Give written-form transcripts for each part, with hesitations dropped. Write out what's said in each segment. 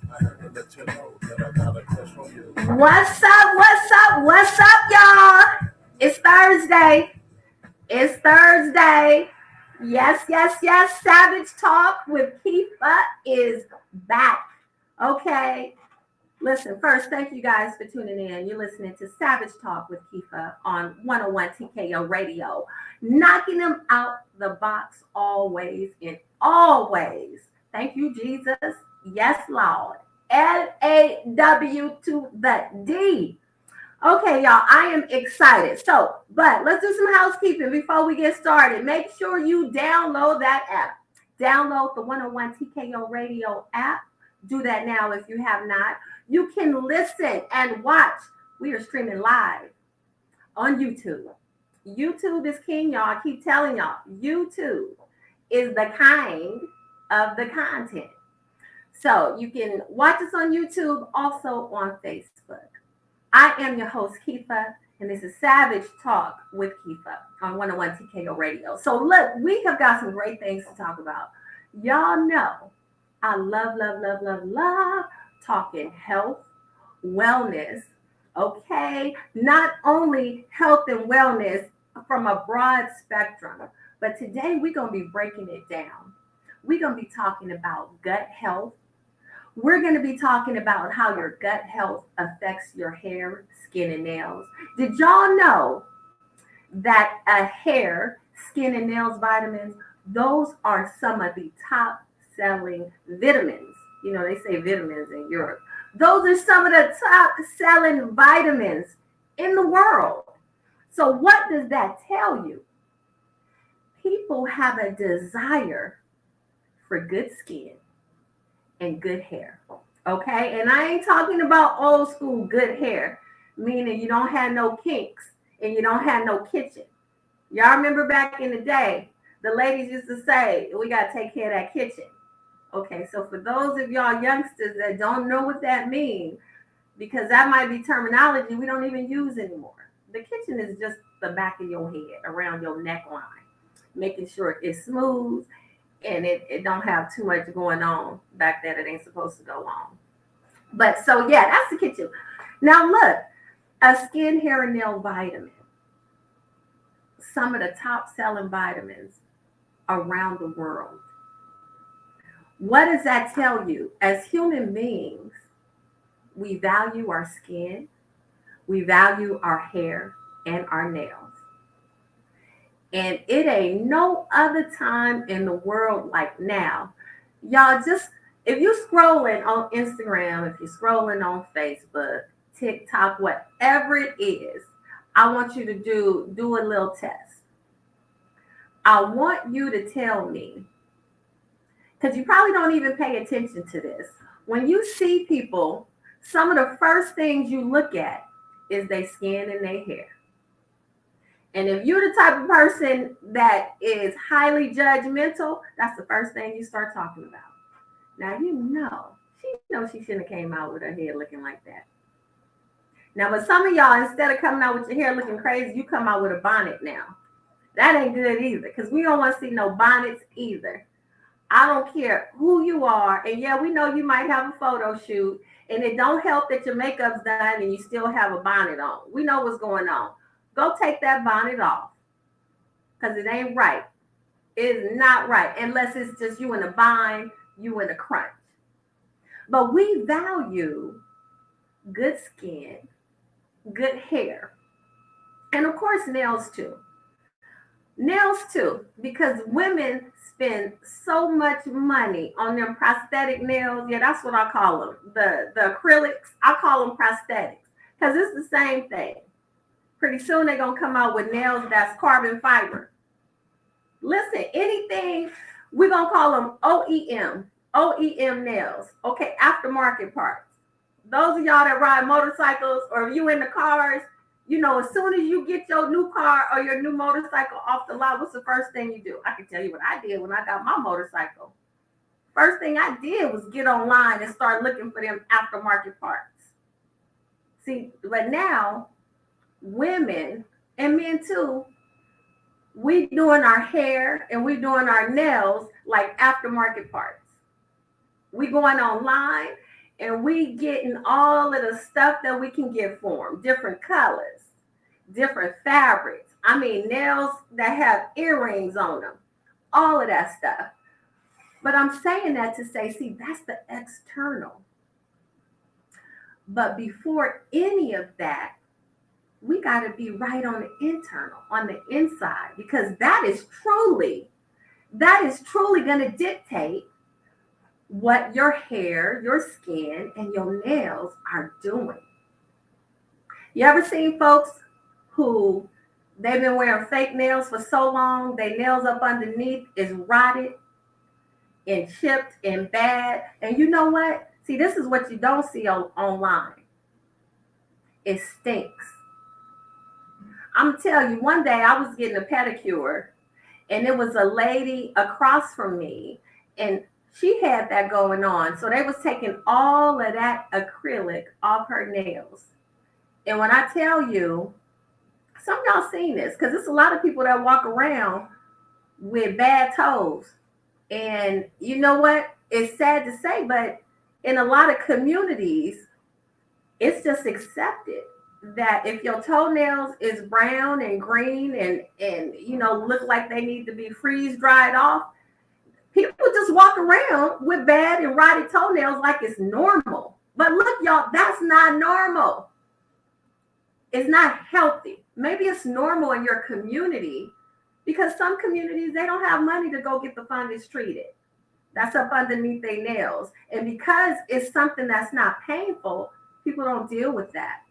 I had to let you know that I got a crush on you. What's up? What's up? What's up, y'all? It's Thursday. It's Thursday. Yes, yes, yes. Savage Talk with Keefa is back. Okay. Listen, first, thank you guys for tuning in. You're listening to Savage Talk with Keefa on 101 TKO Radio. Knocking them out the box always and always. Thank you, Jesus. Yes, Lord. LAW to the D. Okay, y'all, I am excited. But let's do some housekeeping before we get started. Make sure you download that app. Download the 101 TKO Radio app. Do that now if you have not. You can listen and watch. We are streaming live on YouTube. YouTube is king, y'all. I keep telling y'all, YouTube is the kind of the content. So you can watch us on YouTube, also on Facebook. I am your host, Keefa, and this is Savage Talk with Keefa on 101 TKO Radio. So look, we have got some great things to talk about. Y'all know I love talking health, wellness, okay? Not only health and wellness from a broad spectrum, but today we're going to be breaking it down. We're going to be talking about gut health. We're going to be talking about how your gut health affects your hair, skin, and nails. Did y'all know that a hair, skin, and nails vitamins, those are some of the top selling vitamins? You know, they say vitamins in Europe. Those are some of the top selling vitamins in the world. So what does that tell you? People have a desire for good skin and good hair. Okay? And I ain't talking about old school good hair, meaning you don't have no kinks and you don't have no kitchen. Y'all remember back in the day, the ladies used to say, we got to take care of that kitchen. Okay, so for those of y'all youngsters that don't know what that means, because that might be terminology we don't even use anymore. The kitchen is just the back of your head, around your neckline, making sure it's smooth and it don't have too much going on back there that ain't supposed to go on. But so yeah, that's the kitchen. Now look, a skin, hair, and nail vitamin. Some of the top selling vitamins around the world. What does that tell you? As human beings, we value our skin, we value our hair and our nails. And it ain't no other time in the world like now. Y'all just, if you're scrolling on Instagram, if you're scrolling on Facebook, TikTok, whatever it is, I want you to do a little test. I want you to tell me, because you probably don't even pay attention to this. When you see people, some of the first things you look at is their skin and their hair. And if you're the type of person that is highly judgmental, that's the first thing you start talking about. Now, you know she shouldn't have came out with her hair looking like that. Now, but some of y'all, instead of coming out with your hair looking crazy, you come out with a bonnet now. That ain't good either, because we don't want to see no bonnets either. I don't care who you are. And yeah, we know you might have a photo shoot and it don't help that your makeup's done and you still have a bonnet on. We know what's going on. Go take that bonnet off, because it ain't right. It is not right unless it's just you in a bind, you in a crunch. But we value good skin, good hair, and of course nails too. Nails too, because women spend so much money on them prosthetic nails. Yeah, that's what I call them. The acrylics, I call them prosthetics, because it's the same thing. Pretty soon they're going to come out with nails that's carbon fiber. Listen, anything, we're going to call them OEM nails. Okay, aftermarket parts. Those of y'all that ride motorcycles, or if you in the cars, you know, as soon as you get your new car or your new motorcycle off the lot, what's the first thing you do? I can tell you what I did when I got my motorcycle. First thing I did was get online and start looking for them aftermarket parts. See, but now, women and men too, we doing our hair and we doing our nails like aftermarket parts. We going online and we getting all of the stuff that we can get for them, different colors, different fabrics. I mean, nails that have earrings on them, all of that stuff. But I'm saying that to say, see, that's the external. But before any of that, we got to be right on the internal, on the inside, because that is truly going to dictate what your hair, your skin, and your nails are doing. You ever seen folks who they've been wearing fake nails for so long, their nails up underneath is rotted and chipped and bad. And you know what? See, this is what you don't see online. It stinks. I'm telling you, one day I was getting a pedicure and it was a lady across from me and she had that going on. So they was taking all of that acrylic off her nails. And when I tell you, some of y'all seen this, because there's a lot of people that walk around with bad toes. And you know what? It's sad to say, but in a lot of communities, it's just accepted that if your toenails is brown and green and look like they need to be freeze dried off, people just walk around with bad and rotted toenails like it's normal. But look, y'all, that's not normal. It's not healthy. Maybe it's normal in your community because some communities, they don't have money to go get the fungus treated. That's up underneath their nails. And because it's something that's not painful, people don't deal with that.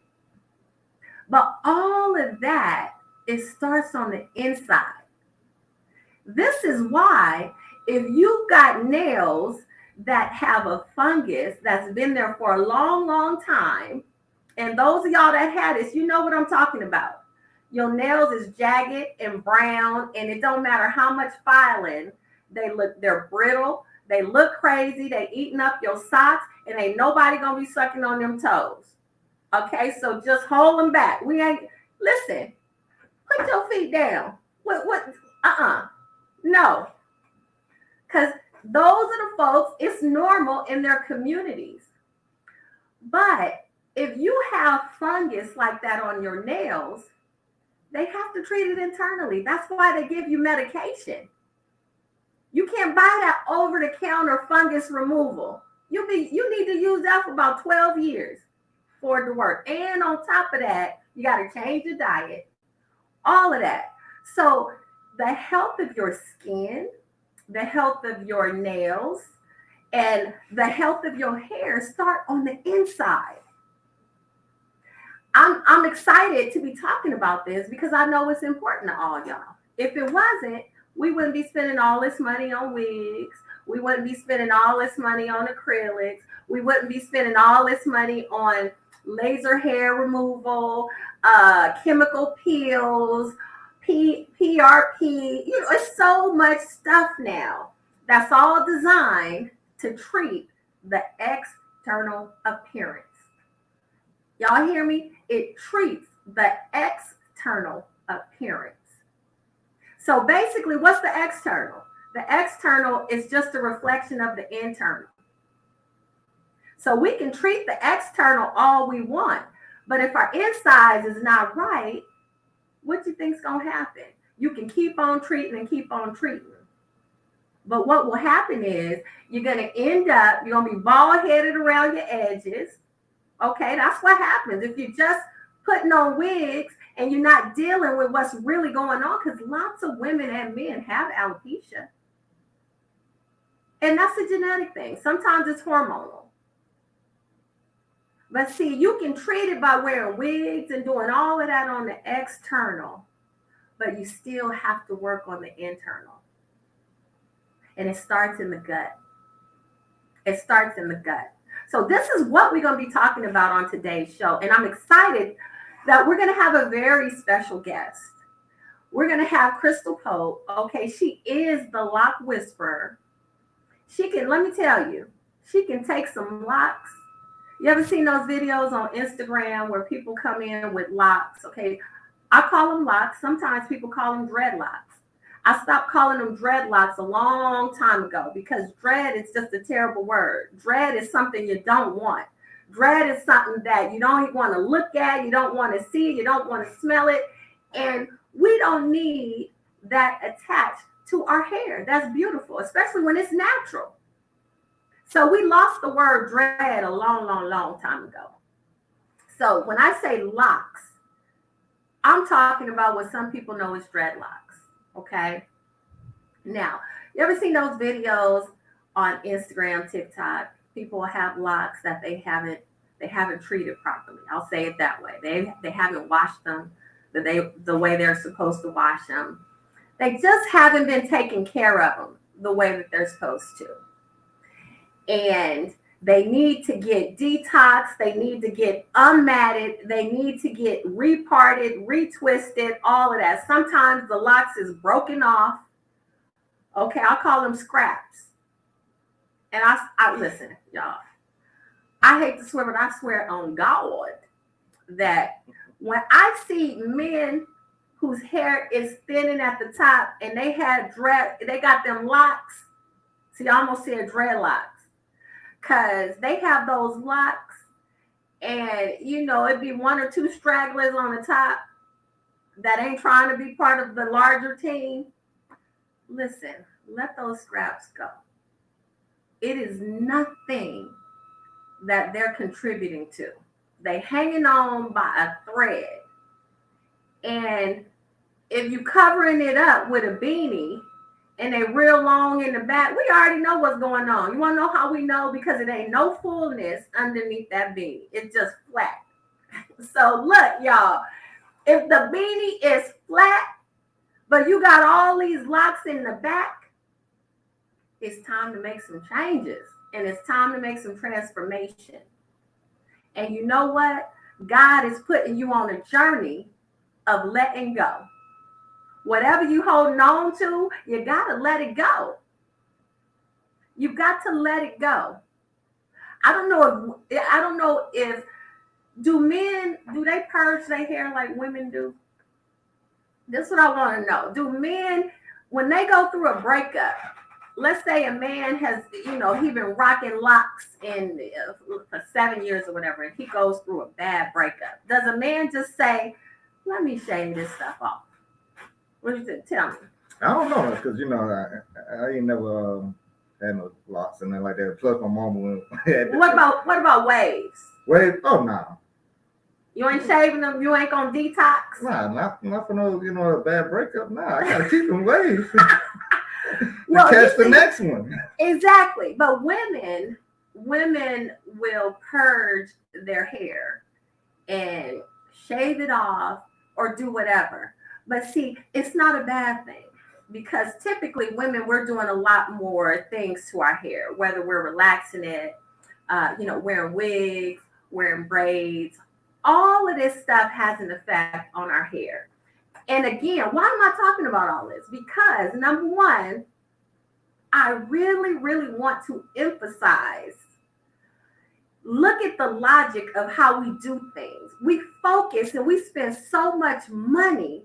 But all of that, it starts on the inside. This is why if you've got nails that have a fungus that's been there for a long, long time, and those of y'all that had this, you know what I'm talking about. Your nails is jagged and brown, and it don't matter how much filing, they're brittle, they look crazy, they eating up your socks, and ain't nobody gonna be sucking on them toes. Okay, so just hold them back. Listen, put your feet down. No. Because those are the folks, it's normal in their communities. But if you have fungus like that on your nails, they have to treat it internally. That's why they give you medication. You can't buy that over-the-counter fungus removal. You need to use that for about 12 years for it to work. And on top of that, you got to change your diet, all of that. So the health of your skin, the health of your nails, and the health of your hair start on the inside. I'm excited to be talking about this because I know it's important to all y'all. If it wasn't, we wouldn't be spending all this money on wigs. We wouldn't be spending all this money on acrylics. We wouldn't be spending all this money on laser hair removal, chemical peels, PRP. It's so much stuff now that's all designed to treat the external appearance. Y'all hear me? It treats the external appearance. So basically, what's the external? The external is just a reflection of the internal. So we can treat the external all we want, but if our insides is not right, what do you think's gonna happen? You can keep on treating and keep on treating. But what will happen is you're gonna be bald-headed around your edges. Okay, that's what happens if you're just putting on wigs and you're not dealing with what's really going on, because lots of women and men have alopecia. And that's a genetic thing. Sometimes it's hormonal. But see, you can treat it by wearing wigs and doing all of that on the external, but you still have to work on the internal. And it starts in the gut. It starts in the gut. So this is what we're going to be talking about on today's show. And I'm excited that we're going to have a very special guest. We're going to have Krystal Pope. Okay, she is the lock whisperer. Let me tell you, she can take some locks. You ever seen those videos on Instagram where people come in with locks? Okay, I call them locks. Sometimes people call them dreadlocks. I stopped calling them dreadlocks a long time ago because dread is just a terrible word. Dread is something you don't want. Dread is something that you don't want to look at, you don't want to see, you don't want to smell it. And we don't need that attached to our hair. That's beautiful, especially when it's natural. So we lost the word dread a long time ago. So when I say locks, I'm talking about what some people know as dreadlocks. Okay. Now, you ever seen those videos on Instagram, TikTok? People have locks that they haven't treated properly. I'll say it that way. They haven't washed them the way they're supposed to wash them. They just haven't been taking care of them the way that they're supposed to. And they need to get detoxed. They need to get unmatted. They need to get reparted, retwisted, all of that. Sometimes the locks is broken off. Okay, I'll call them scraps. And I listen, y'all. I hate to swear, but I swear on God that when I see men whose hair is thinning at the top and they got them locks. See, I almost said dreadlocks. Because they have those locks and, it'd be one or two stragglers on the top that ain't trying to be part of the larger team. Listen, let those scraps go. It is nothing that they're contributing to. They hanging on by a thread. And if you covering it up with a beanie and they real long in the back, we already know what's going on. You want to know how we know? Because it ain't no fullness underneath that beanie. It's just flat. So look, y'all, if the beanie is flat, but you got all these locks in the back, it's time to make some changes. And it's time to make some transformation. And you know what? God is putting you on a journey of letting go. Whatever you holding on to, you got to let it go. You got to let it go. I don't know if do they purge their hair like women do? This is what I want to know. Do men, when they go through a breakup, let's say a man has, he been rocking locks for 7 years or whatever, and he goes through a bad breakup. Does a man just say, let me shave this stuff off? What do you think? Tell me. I don't know, because I ain't never had no locks and then like that. Plus, my mama What about waves? Waves? Oh no. You ain't shaving them. You ain't gonna detox. Nah, not for no a bad breakup. Nah, I gotta keep them waves. Well, catch the next one. Exactly, but women will purge their hair and shave it off or do whatever. But see, it's not a bad thing because typically women, we're doing a lot more things to our hair, whether we're relaxing it, wearing wigs, wearing braids. All of this stuff has an effect on our hair. And again, why am I talking about all this? Because number one, I really, really want to emphasize, look at the logic of how we do things. We focus and we spend so much money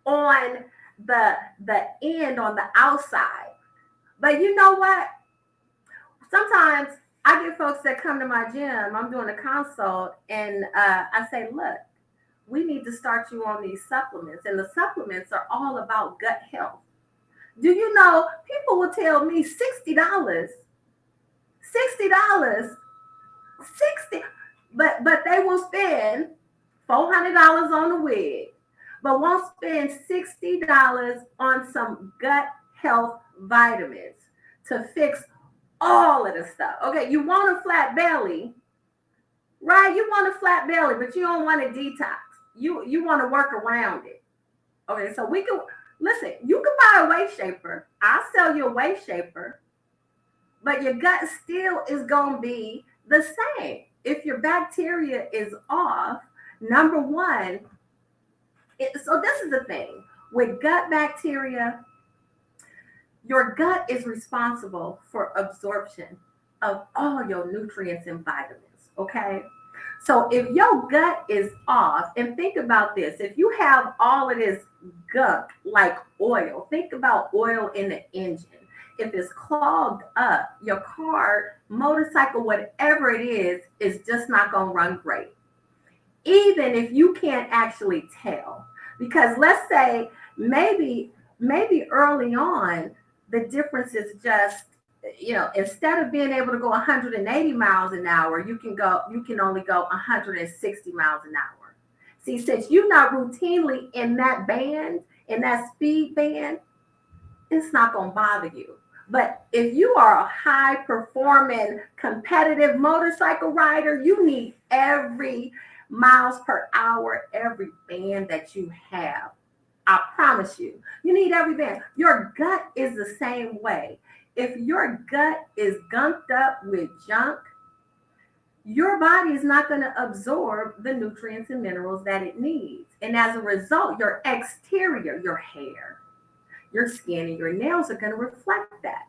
on the end, on the outside. But you know what? Sometimes I get folks that come to my gym, I'm doing a consult, and I say, look, we need to start you on these supplements. And the supplements are all about gut health. Do you know, people will tell me $60, but they will spend $400 on a wig, but won't spend $60 on some gut health vitamins to fix all of the stuff. Okay, you want a flat belly, right? You want a flat belly, but you don't want to detox. You want to work around it. Okay, so we can, listen, you can buy a waist shaper. I'll sell you a waist shaper, but your gut still is going to be the same. If your bacteria is off, number one, so this is the thing. With gut bacteria, your gut is responsible for absorption of all your nutrients and vitamins, okay? So if your gut is off, and think about this, if you have all of this gunk like oil, think about oil in the engine. If it's clogged up, your car, motorcycle, whatever it is just not going to run great. Even if you can't actually tell. Because let's say maybe early on the difference is just, instead of being able to go 180 miles an hour, you can only go 160 miles an hour. See, since you're not routinely in that band, in that speed band, it's not going to bother you. But if you are a high performing competitive motorcycle rider, you need every miles per hour, every band that you have. I promise you, you need every band. Your gut is the same way. If your gut is gunked up with junk, your body is not going to absorb the nutrients and minerals that it needs. And as a result, your exterior, your hair, your skin, and your nails are going to reflect that.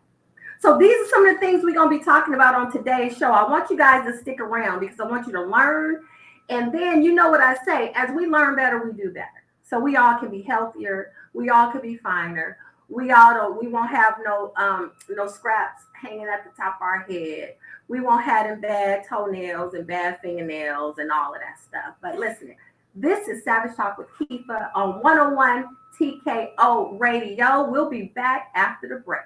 So these are some of the things we're going to be talking about on today's show. I want you guys to stick around because I want you to learn. And then you know what I say, as we learn better, we do better. So we all can be healthier. We all can be finer. We won't have no scraps hanging at the top of our head. We won't have them bad toenails and bad fingernails and all of that stuff. But listen, this is Savage Talk with Keefa on 101 TKO Radio. We'll be back after the break.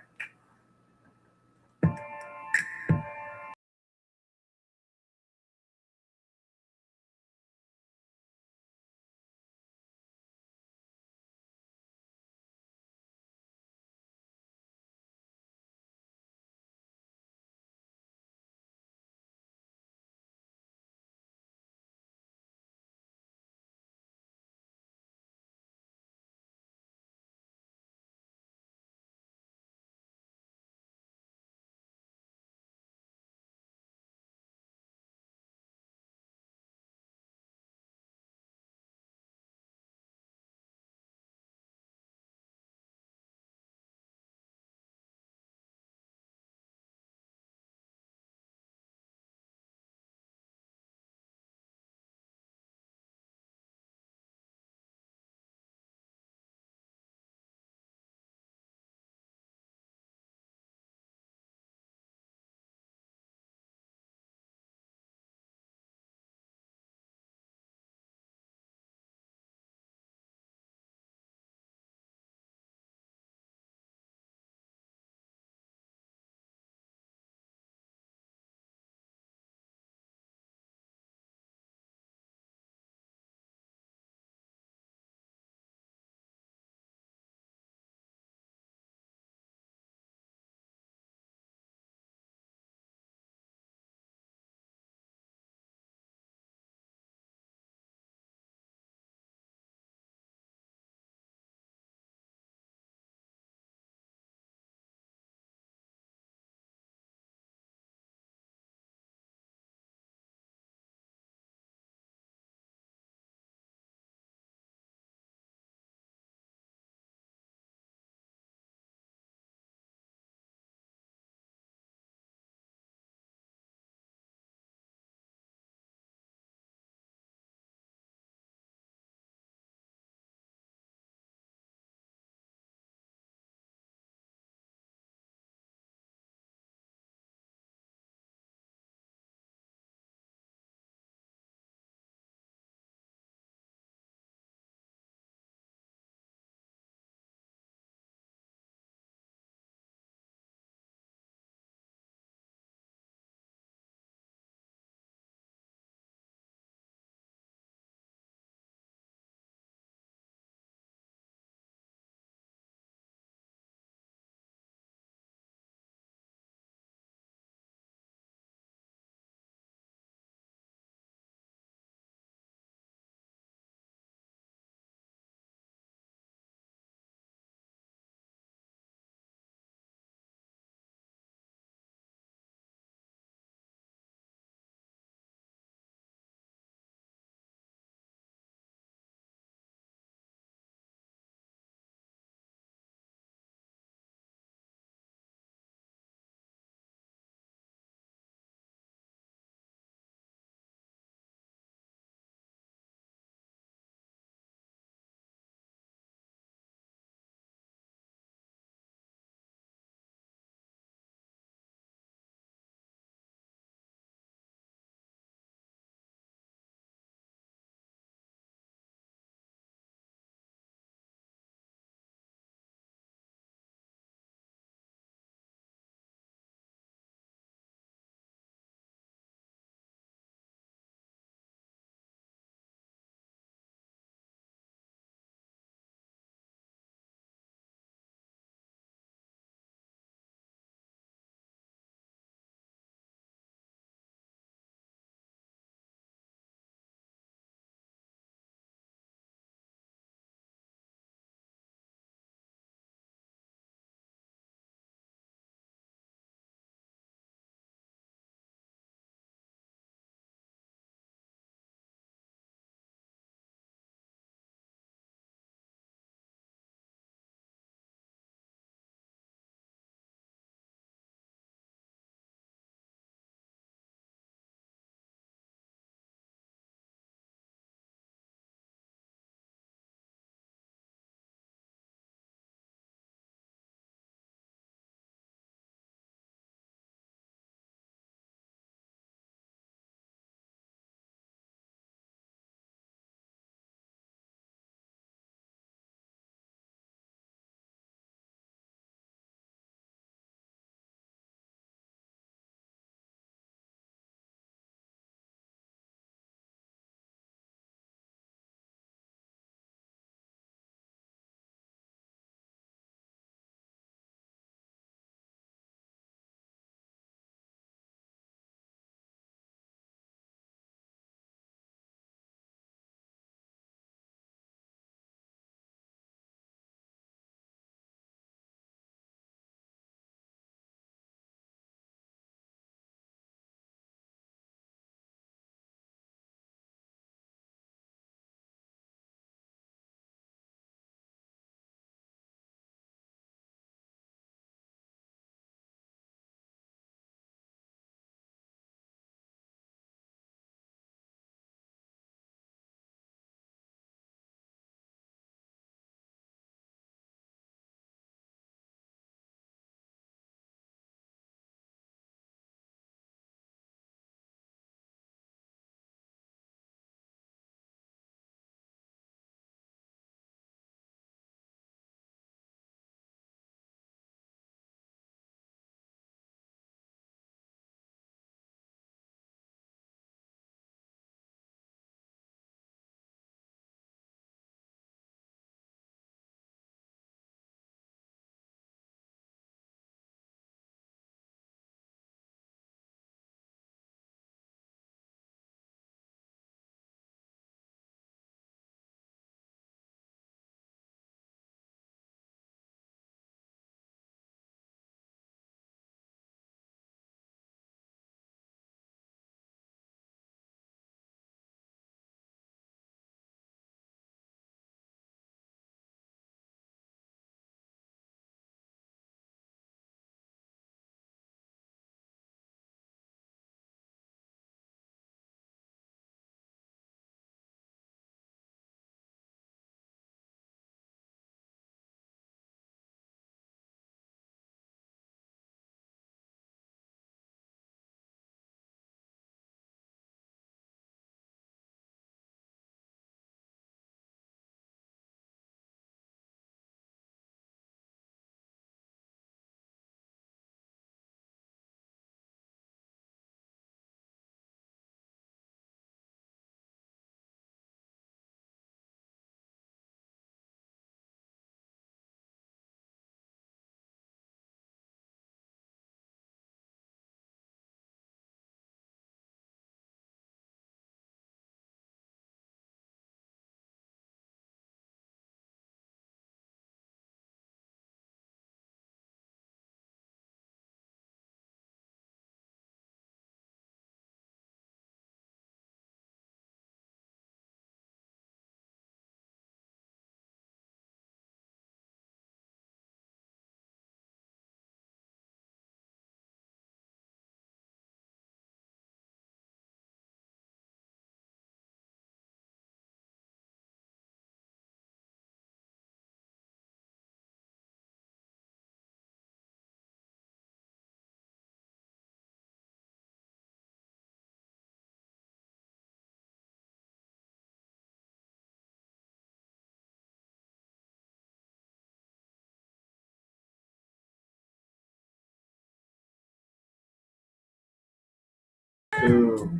Yo.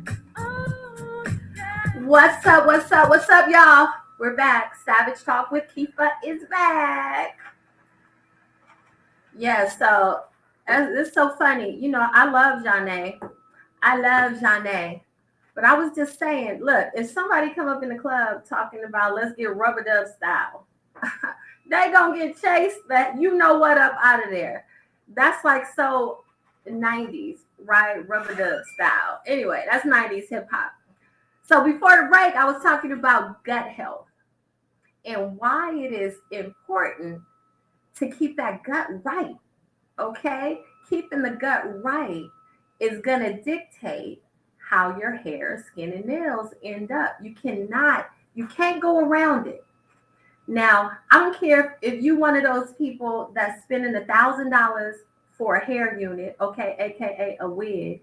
What's up? What's up? What's up, y'all? We're back. Savage Talk with Keefa is back. Yeah, so it's so funny. You know, I love Janae. But I was just saying, look, if somebody come up in the club talking about let's get rubber dub style, they gonna get chased. That you know what up out of there. That's like so 90s, right? Rubber dub style. Anyway, that's 90s hip hop. So before the break, I was talking about gut health and why it is important to keep that gut right. Okay? Keeping the gut right is going to dictate how your hair, skin, and nails end up. You can't go around it. Now, I don't care if you one of those people that's spending $1,000 for a hair unit, okay, aka a wig.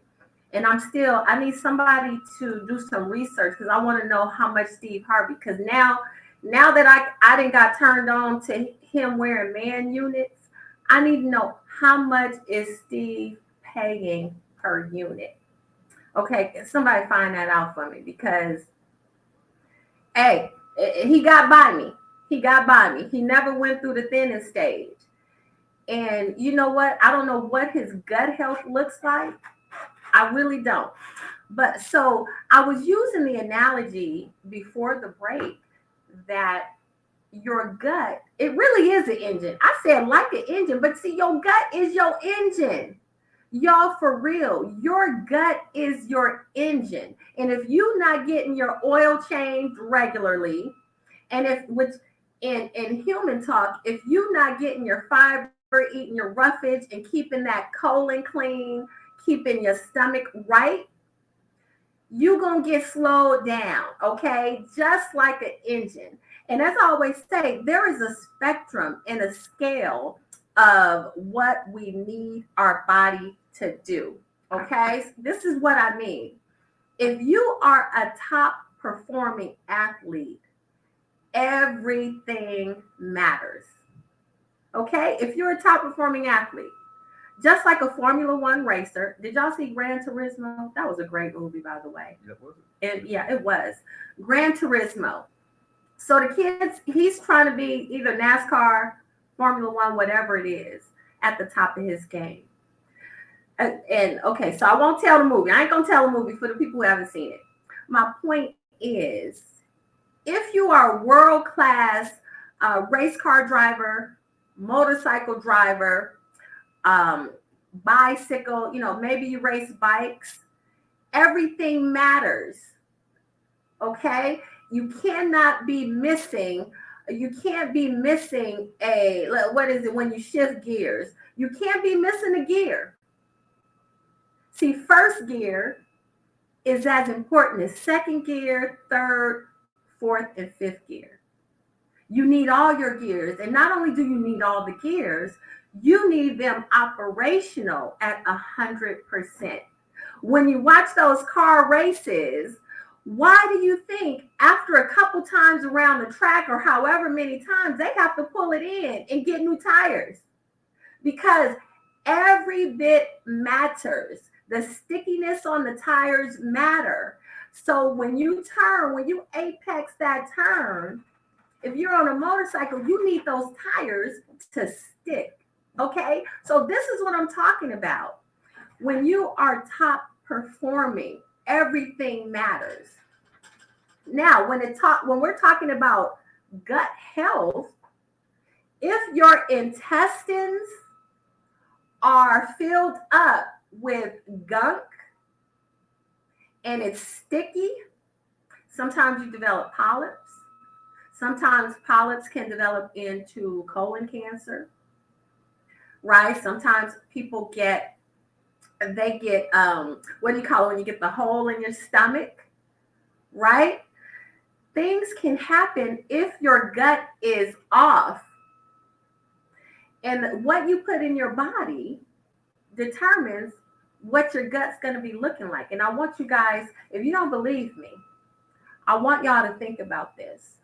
And I need somebody to do some research because I want to know how much Steve Harvey, because now that I didn't got turned on to him wearing man units, I need to know how much is Steve paying per unit. Okay, somebody find that out for me because, hey, he got by me. He never went through the thinning stage. And you know what? I don't know what his gut health looks like. I really don't. But so I was using the analogy before the break that your gut, it really is an engine. I said like an engine, but see, your gut is your engine. Y'all, for real, your gut is your engine. And if you're not getting your oil changed regularly, and in human talk, if you're not getting your fiber, eating your roughage, and keeping that colon clean, keeping your stomach right, you're going to get slowed down, okay? Just like an engine. And as I always say, there is a spectrum and a scale of what we need our body to do, okay? This is what I mean. If you are a top performing athlete, everything matters, okay? If you're a top performing athlete, just like a Formula One racer. Did y'all see Gran Turismo? That was a great movie, by the way. It was. Gran Turismo. So the kids, he's trying to be either NASCAR, Formula One, whatever it is, at the top of his game. And okay, so I won't tell the movie. I ain't going to tell the movie for the people who haven't seen it. My point is, if you are a world-class race car driver, motorcycle driver, bicycle, maybe you race bikes, everything matters. Okay, you can't be missing what is it when you shift gears? You can't be missing a gear. See, first gear is as important as second gear, third, fourth, and fifth gear. You need all your gears, and not only do you need all the gears, you need them operational at 100%. When you watch those car races, why do you think after a couple times around the track or however many times they have to pull it in and get new tires? Because every bit matters. The stickiness on the tires matter. So when you apex that turn, if you're on a motorcycle, you need those tires to stick. Okay, so this is what I'm talking about. When you are top performing, everything matters. Now, when we're talking about gut health, if your intestines are filled up with gunk and it's sticky, sometimes you develop polyps. Sometimes polyps can develop into colon cancer. Right? Sometimes people get what do you call it when you get the hole in your stomach, right? Things can happen if your gut is off. And what you put in your body determines what your gut's going to be looking like. And I want you guys, if you don't believe me, I want y'all to think about this.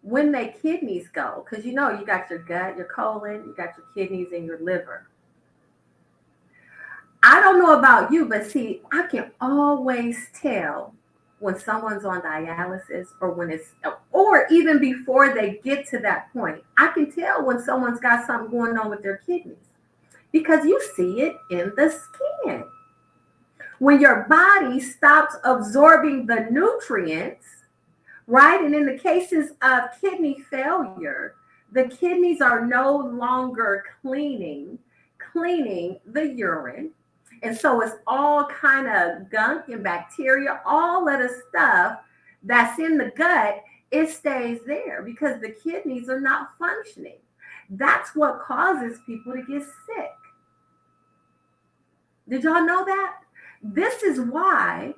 When their kidneys go, because you got your gut, your colon, you got your kidneys, and your liver. I don't know about you, but see, I can always tell when someone's on dialysis or when it's, or even before they get to that point. I can tell when someone's got something going on with their kidneys because you see it in the skin. When your body stops absorbing the nutrients, right? And in the cases of kidney failure, the kidneys are no longer cleaning the urine. And so it's all kind of gunk and bacteria, all of the stuff that's in the gut, it stays there because the kidneys are not functioning. That's what causes people to get sick. Did y'all know that? This is why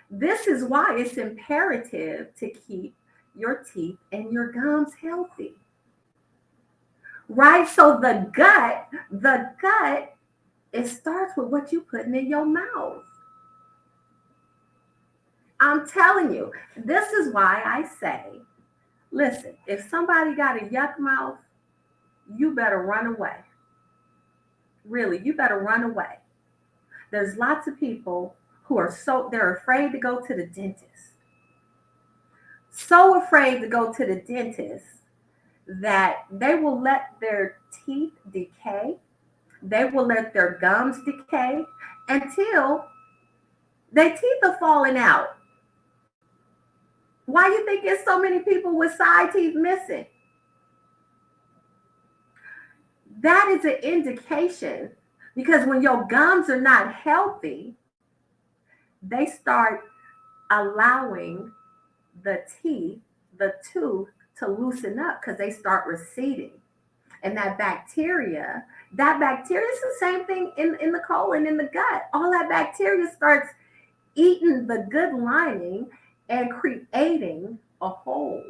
it's imperative to keep your teeth and your gums healthy. Right? So the gut, it starts with what you putting in your mouth. I'm telling you, this is why I say, listen, if somebody got a yuck mouth, you better run away. Really, you better run away. There's lots of people who are they're afraid to go to the dentist. So afraid to go to the dentist that they will let their teeth decay. They will let their gums decay until their teeth are falling out. Why you think there's so many people with side teeth missing? That is an indication because when your gums are not healthy, they start allowing the tooth to loosen up because they start receding. And that bacteria is the same thing in the colon, in the gut. All that bacteria starts eating the good lining and creating a hole.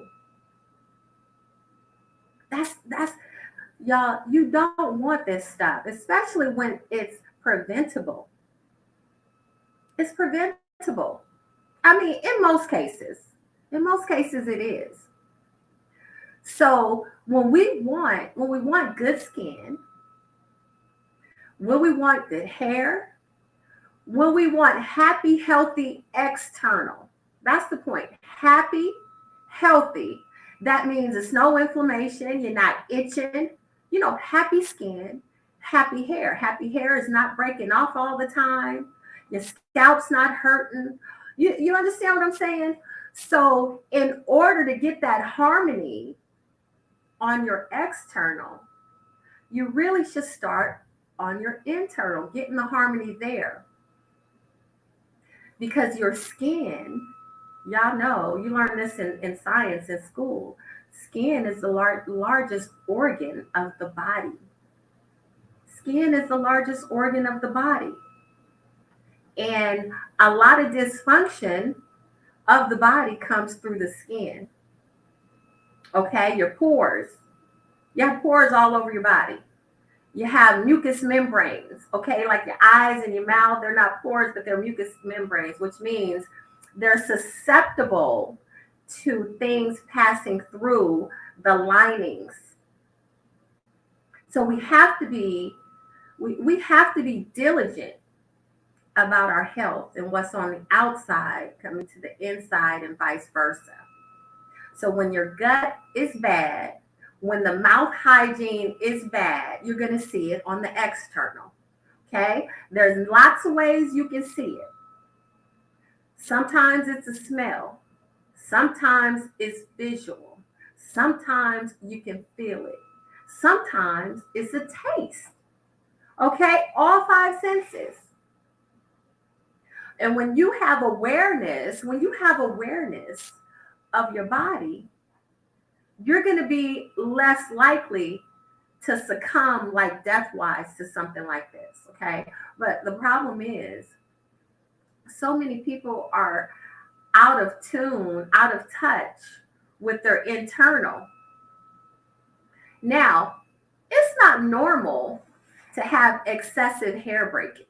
That's y'all, you don't want this stuff, especially when it's preventable. It's preventable. I mean, in most cases it is. So when we want good skin, when we want good hair, when we want happy, healthy external, that's the point. Happy, healthy. That means it's no inflammation. You're not itching. You know, happy skin, happy hair. Happy hair is not breaking off all the time. Your scalp's not hurting. You understand what I'm saying? So in order to get that harmony on your external, you really should start on your internal, getting the harmony there. Because your skin, y'all know, you learn this in science in school, skin is the largest organ of the body. Skin is the largest organ of the body. And a lot of dysfunction of the body comes through the skin. Okay, your pores. You have pores all over your body. You have mucous membranes, okay, like your eyes and your mouth. They're not pores, but they're mucous membranes, which means they're susceptible to things passing through the linings. So we have to be diligent about our health and what's on the outside coming to the inside and vice versa. So when your gut is bad, when the mouth hygiene is bad, you're going to see it on the external. Okay? There's lots of ways you can see it. Sometimes it's a smell. Sometimes it's visual. Sometimes you can feel it. Sometimes it's a taste. Okay? All five senses. And when you have awareness of your body, you're going to be less likely to succumb like death-wise to something like this, okay? But the problem is so many people are out of tune, out of touch with their internal. Now, it's not normal to have excessive hair breakage.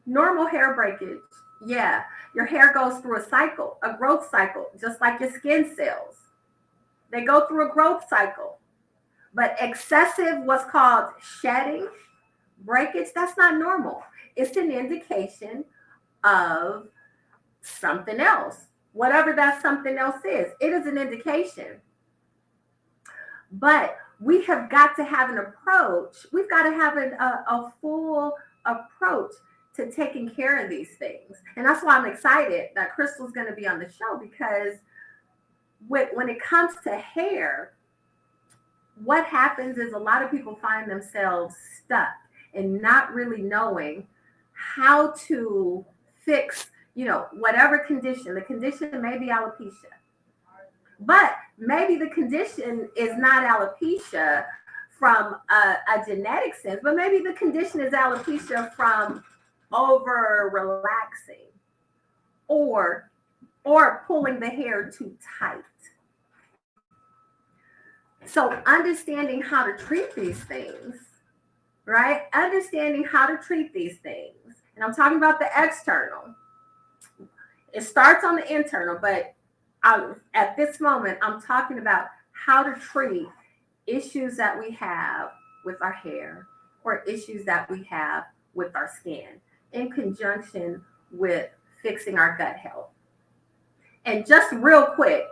Normal hair breakage, yeah, your hair goes through a cycle, a growth cycle, just like your skin cells. They go through a growth cycle. But excessive, what's called shedding, breakage, that's not normal. It's an indication of something else. Whatever that something else is, it is an indication. But we have got to have an approach. We've got to have a full approach to taking care of these things. And that's why I'm excited that Krystal's going to be on the show, because when it comes to hair, what happens is a lot of people find themselves stuck and not really knowing how to fix, whatever condition. The condition may be alopecia, but maybe the condition is not alopecia from a genetic sense, but maybe the condition is alopecia from over relaxing or pulling the hair too tight. So understanding how to treat these things, right? Understanding how to treat these things. And I'm talking about the external. It starts on the internal, but at this moment, I'm talking about how to treat issues that we have with our hair or issues that we have with our skin in conjunction with fixing our gut health. And just real quick,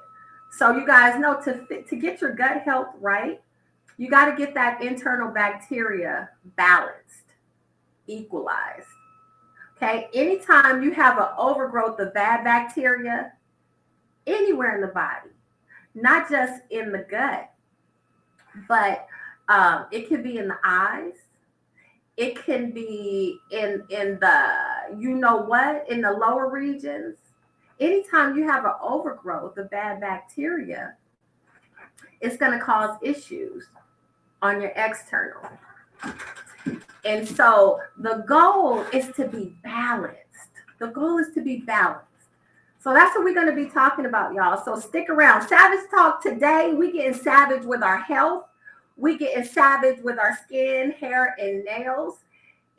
so you guys know, to get your gut health right, you got to get that internal bacteria balanced, equalized. Okay, anytime you have an overgrowth of bad bacteria anywhere in the body, not just in the gut, but it can be in the eyes, it can be in the in the lower regions. Anytime you have an overgrowth of bad bacteria, it's going to cause issues on your external. And so the goal is to be balanced. The goal is to be balanced. So that's what we're going to be talking about, y'all. So stick around. Savage Talk today, we getting savage with our health. We getting savage with our skin, hair, and nails.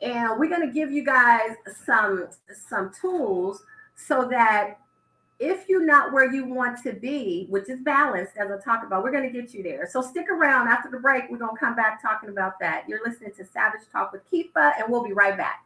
And we're going to give you guys some tools so that if you're not where you want to be, which is balanced, as I talked about, we're going to get you there. So stick around. After the break, we're going to come back talking about that. You're listening to Savage Talk with Keefa, and we'll be right back.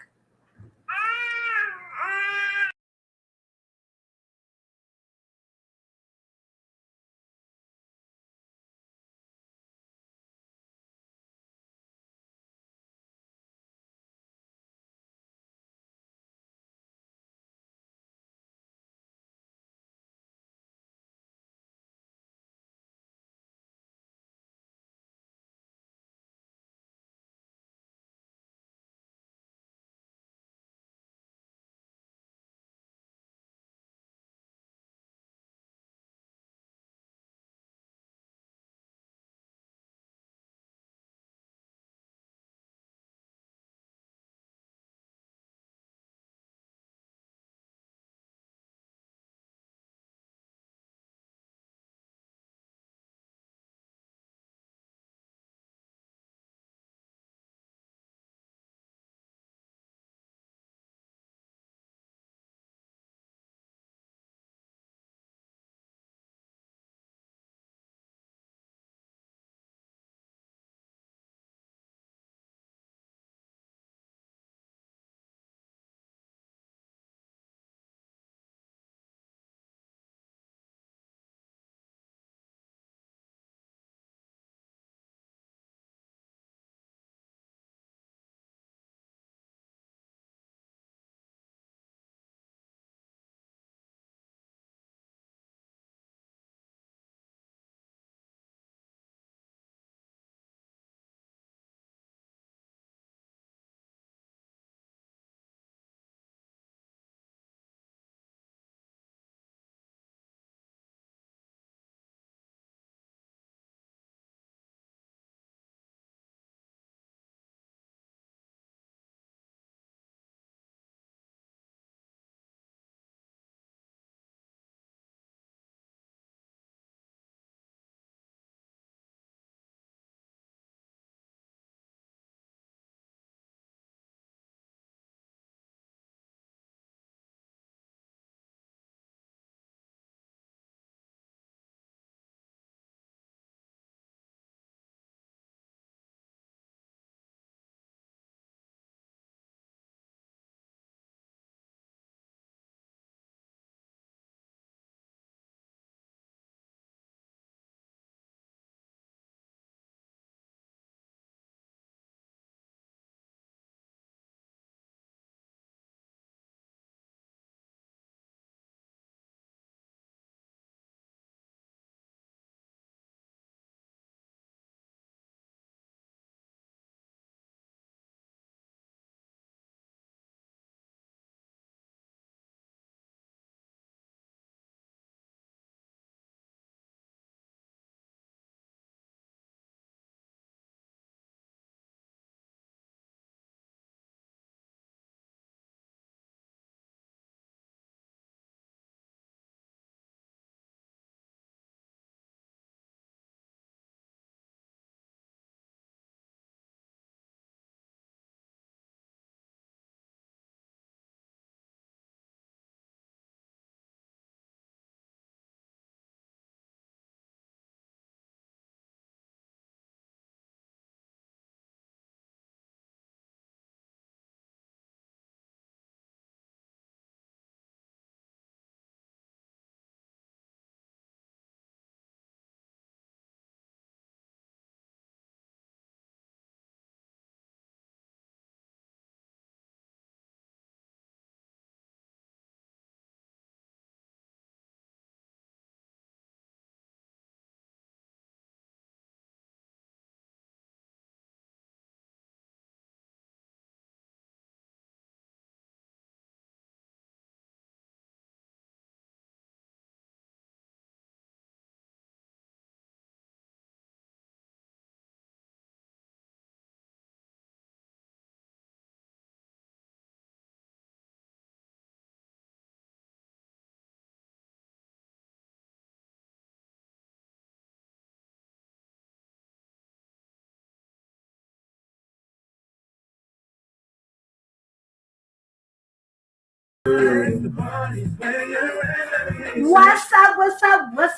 What's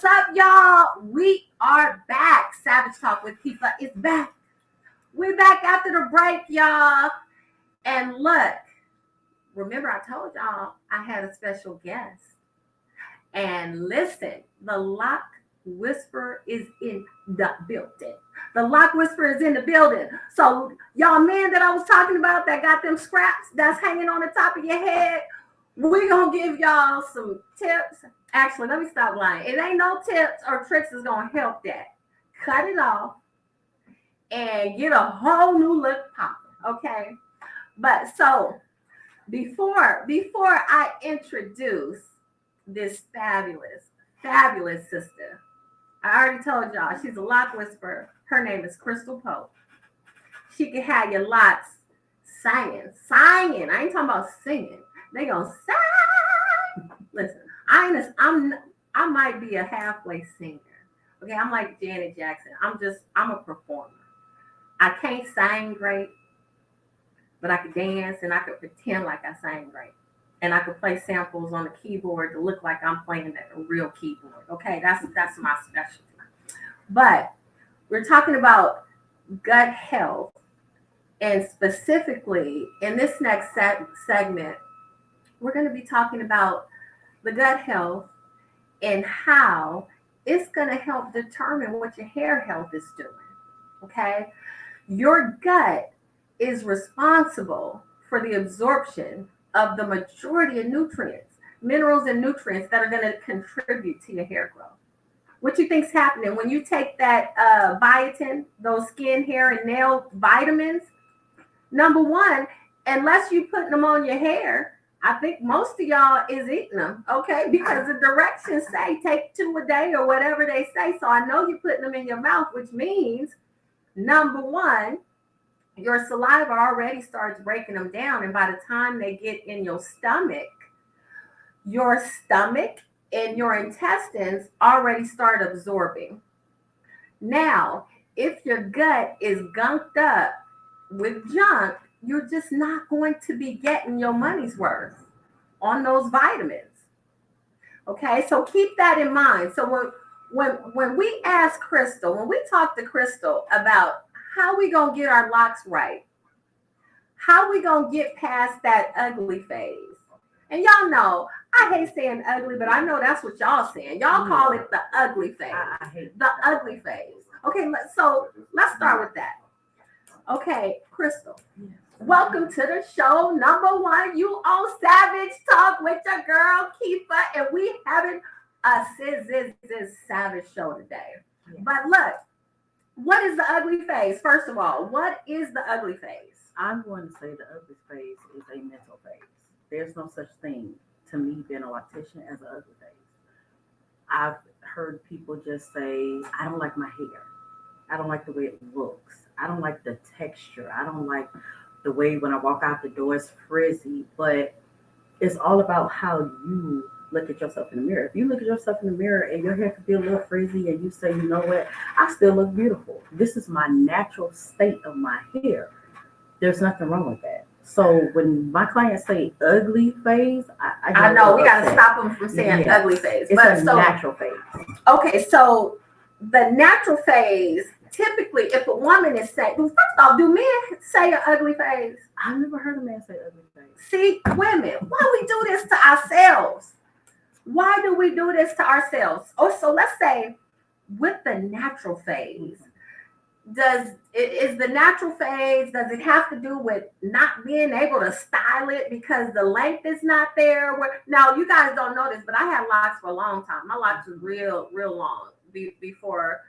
up, y'all? We are back. Savage Talk with Keefa is back. We're back after the break, y'all. And look, remember I told y'all I had a special guest. And listen, the Lock Whisperer is in the building. The Lock Whisperer is in the building. So y'all men that I was talking about that got them scraps that's hanging on the top of your head, we're going to give y'all some tips. Actually, let me stop lying. It ain't no tips or tricks that's going to help that. Cut it off and get a whole new look popping, okay? But so before I introduce this fabulous sister, I already told y'all she's a lock whisperer. Her name is Krystal Pope. She can have your locks singing. I ain't talking about singing. They gonna sing. Listen, I might be a halfway singer. Okay, I'm like Janet Jackson. I'm a performer. I can't sing great, but I could dance and I could pretend like I sang great. And I could play samples on the keyboard to look like I'm playing a real keyboard. Okay, that's my specialty. But we're talking about gut health, and specifically in this next segment, we're going to be talking about the gut health and how it's going to help determine what your hair health is doing. Okay, your gut is responsible for the absorption of the majority of nutrients, minerals and nutrients that are going to contribute to your hair growth. What you think's happening when you take that biotin, those skin, hair, and nail vitamins? Number one, unless you're putting them on your hair, I think most of y'all is eating them, okay? Because the directions say take 2 a day or whatever they say. So I know you're putting them in your mouth, which means, number one, your saliva already starts breaking them down. And by the time they get in your stomach and your intestines already start absorbing. Now, if your gut is gunked up with junk, you're just not going to be getting your money's worth on those vitamins. Okay, so keep that in mind. So when we ask Krystal, when we talk to Krystal about how we gonna get our locks right, how we gonna get past that ugly phase. And y'all know, I hate saying ugly, but I know that's what y'all saying. Y'all call it the ugly phase. I hate the ugly phase. Okay, so let's start with that. Okay, Krystal, welcome to the show. Number one, you on Savage Talk with your girl, Keefa, and we having a savage show today. Yeah. But look, what is the ugly phase? First of all, what is the ugly phase? I'm going to say the ugly phase is a mental phase. There's no such thing, to me, being a loctician, as an ugly phase. I've heard people just say, I don't like my hair. I don't like the way it looks. I don't like the texture. I don't like the way when I walk out the door it's frizzy. But it's all about how you look at yourself in the mirror. If you look at yourself in the mirror and your hair could be a little frizzy and you say, you know what, I still look beautiful. This is my natural state of my hair. There's nothing wrong with that. So when my clients say ugly phase, I know we got to stop them from saying ugly phase. It's a natural phase. Okay, so the natural phase, typically, if a woman is saying, well, first off, do men say an ugly phase? I've never heard a man say ugly phase. See, women, why we do this to ourselves? Why do we do this to ourselves? Oh, so let's say with the natural phase, is the natural phase, does it have to do with not being able to style it because the length is not there? Now, you guys don't know this, but I had locks for a long time. My locks was real long before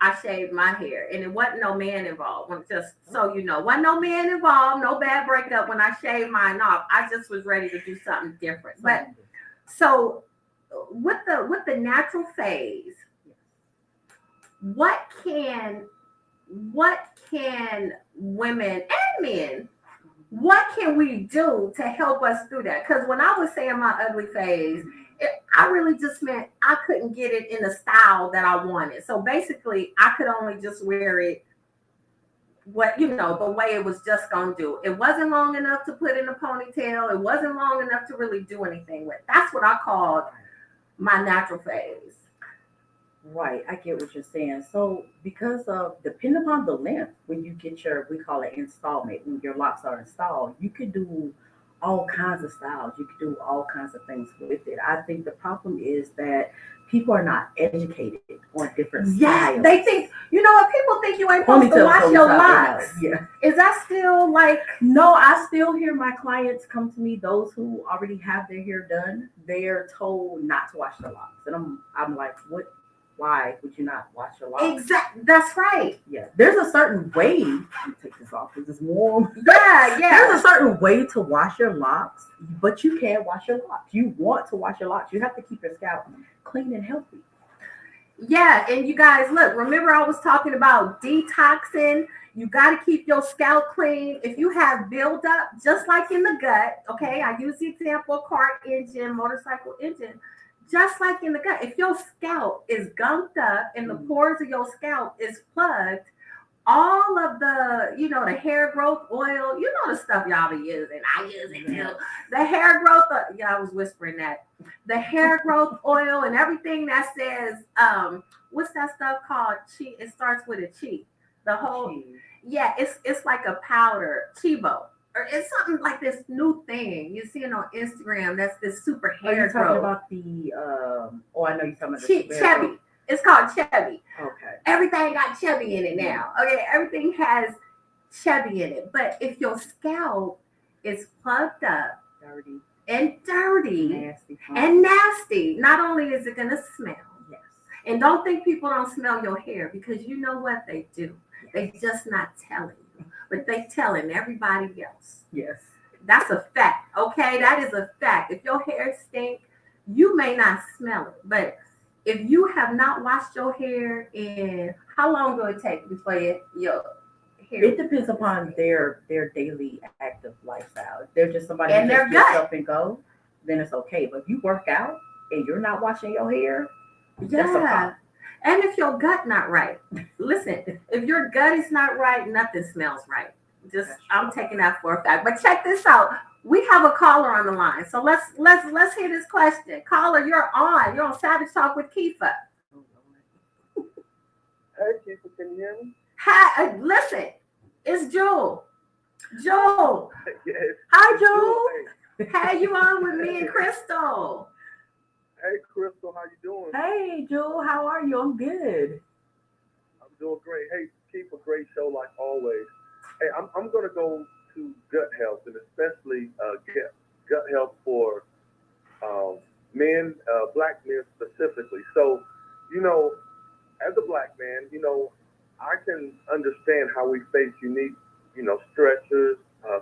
I shaved my hair, and it wasn't no man involved. Just so you know, wasn't no man involved, no bad breakup when I shaved mine off. I just was ready to do something different. But so with the natural phase, what can women and men, what can we do to help us through that? Because when I was saying my ugly phase, I really just meant I couldn't get it in the style that I wanted. So basically, I could only just wear it what, the way it was just gonna do. It wasn't long enough to put in a ponytail. It wasn't long enough to really do anything with. That's what I called my natural phase. Right, I get what you're saying. So, because of depending upon the length, when you get we call it installment, when your locks are installed, you could do all kinds of styles. You could do all kinds of things with it. I think the problem is that people are not educated on different styles. Yeah, they think, what, people think you ain't supposed to wash your locks. Yeah. Is that still like? No, I still hear my clients come to me, those who already have their hair done, they're told not to wash their locks. And I'm like, what? Why would you not wash your locks? Exactly. That's right. Yeah. There's a certain way. Let me take this off because it's warm. Yeah. There's a certain way to wash your locks, but you can't wash your locks. You want to wash your locks. You have to keep your scalp clean and healthy. Yeah. And you guys, look, remember I was talking about detoxing. You got to keep your scalp clean. If you have buildup, just like in the gut, okay, I use the example of car engine, motorcycle engine. Just like in the gut, if your scalp is gunked up and the pores of your scalp is plugged, all of the, the hair growth oil, the stuff y'all be using. I use it too. The hair growth, I was whispering that. The hair growth oil and everything that says, what's that stuff called? It starts with a chi. The whole, it's like a powder, Chibo. Or it's something like this new thing you see it on Instagram. That's this super hair growth. Talking about the I know you're talking about the Chevy. It's called Chevy. Okay. Everything got Chevy in it now. Okay, everything has Chevy in it. But if your scalp is plugged up, dirty, nasty, not only is it gonna smell. Yes. And don't think people don't smell your hair, because you know what they do. Yes. They just not telling you. But they telling everybody else. Yes. That's a fact. Okay, that is a fact. If your hair stink, you may not smell it. But if you have not washed your hair in, how long will it take before your hair? It depends upon their daily active lifestyle. If they're just somebody and who just gets up and go, then it's okay. But if you work out and you're not washing your hair, that's a problem. And if your gut not right, listen, if your gut is not right, nothing smells right. I'm taking that for a fact. But check this out. We have a caller on the line. So let's hear this question. Caller, you're on Savage Talk with Keefa. Hey, Keefa, can you hear me? Hi, listen, it's Jewel. Jewel. Yes. Hi, Jewel. Hey, you on with me and Krystal. Hey, Krystal, how you doing? Hey, Jewel, how are you? I'm good. I'm doing great. Hey, Keefa, great show like always. Hey, I'm going to go to gut health, and especially gut health for men, black men specifically. So, as a black man, I can understand how we face unique, stressors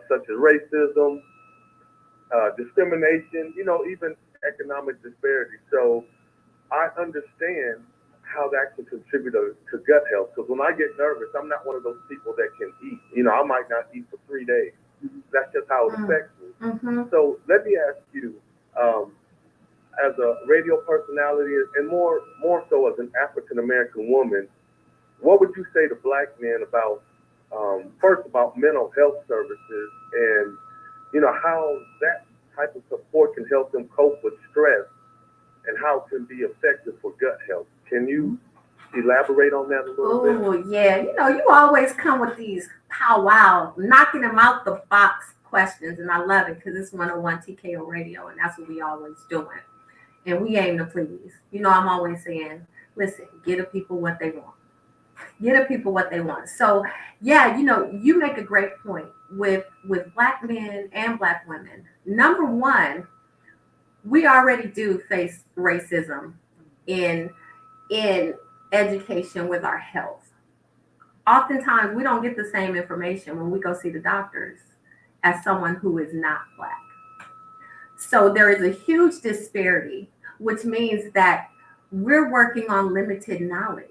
such as racism, discrimination, even economic disparity. So I understand how that can contribute to gut health. Because when I get nervous, I'm not one of those people that can eat. I might not eat for 3 days. That's just how it affects me. Mm-hmm. So let me ask you, as a radio personality and more so as an African-American woman, what would you say to black men about, first about mental health services and, how that type of support can help them cope with stress and how it can be effective for gut health? Can you elaborate on that a little bit? Oh, yeah. You always come with these powwow, knocking them out the box questions, and I love it because it's 101 TKO Radio, and that's what we always doing. And we aim to please. I'm always saying, listen, get the people what they want. Get the people what they want. So, yeah, you make a great point with black men and black women. Number one, we already do face racism in education with our health. Oftentimes, we don't get the same information when we go see the doctors as someone who is not black. So there is a huge disparity, which means that we're working on limited knowledge.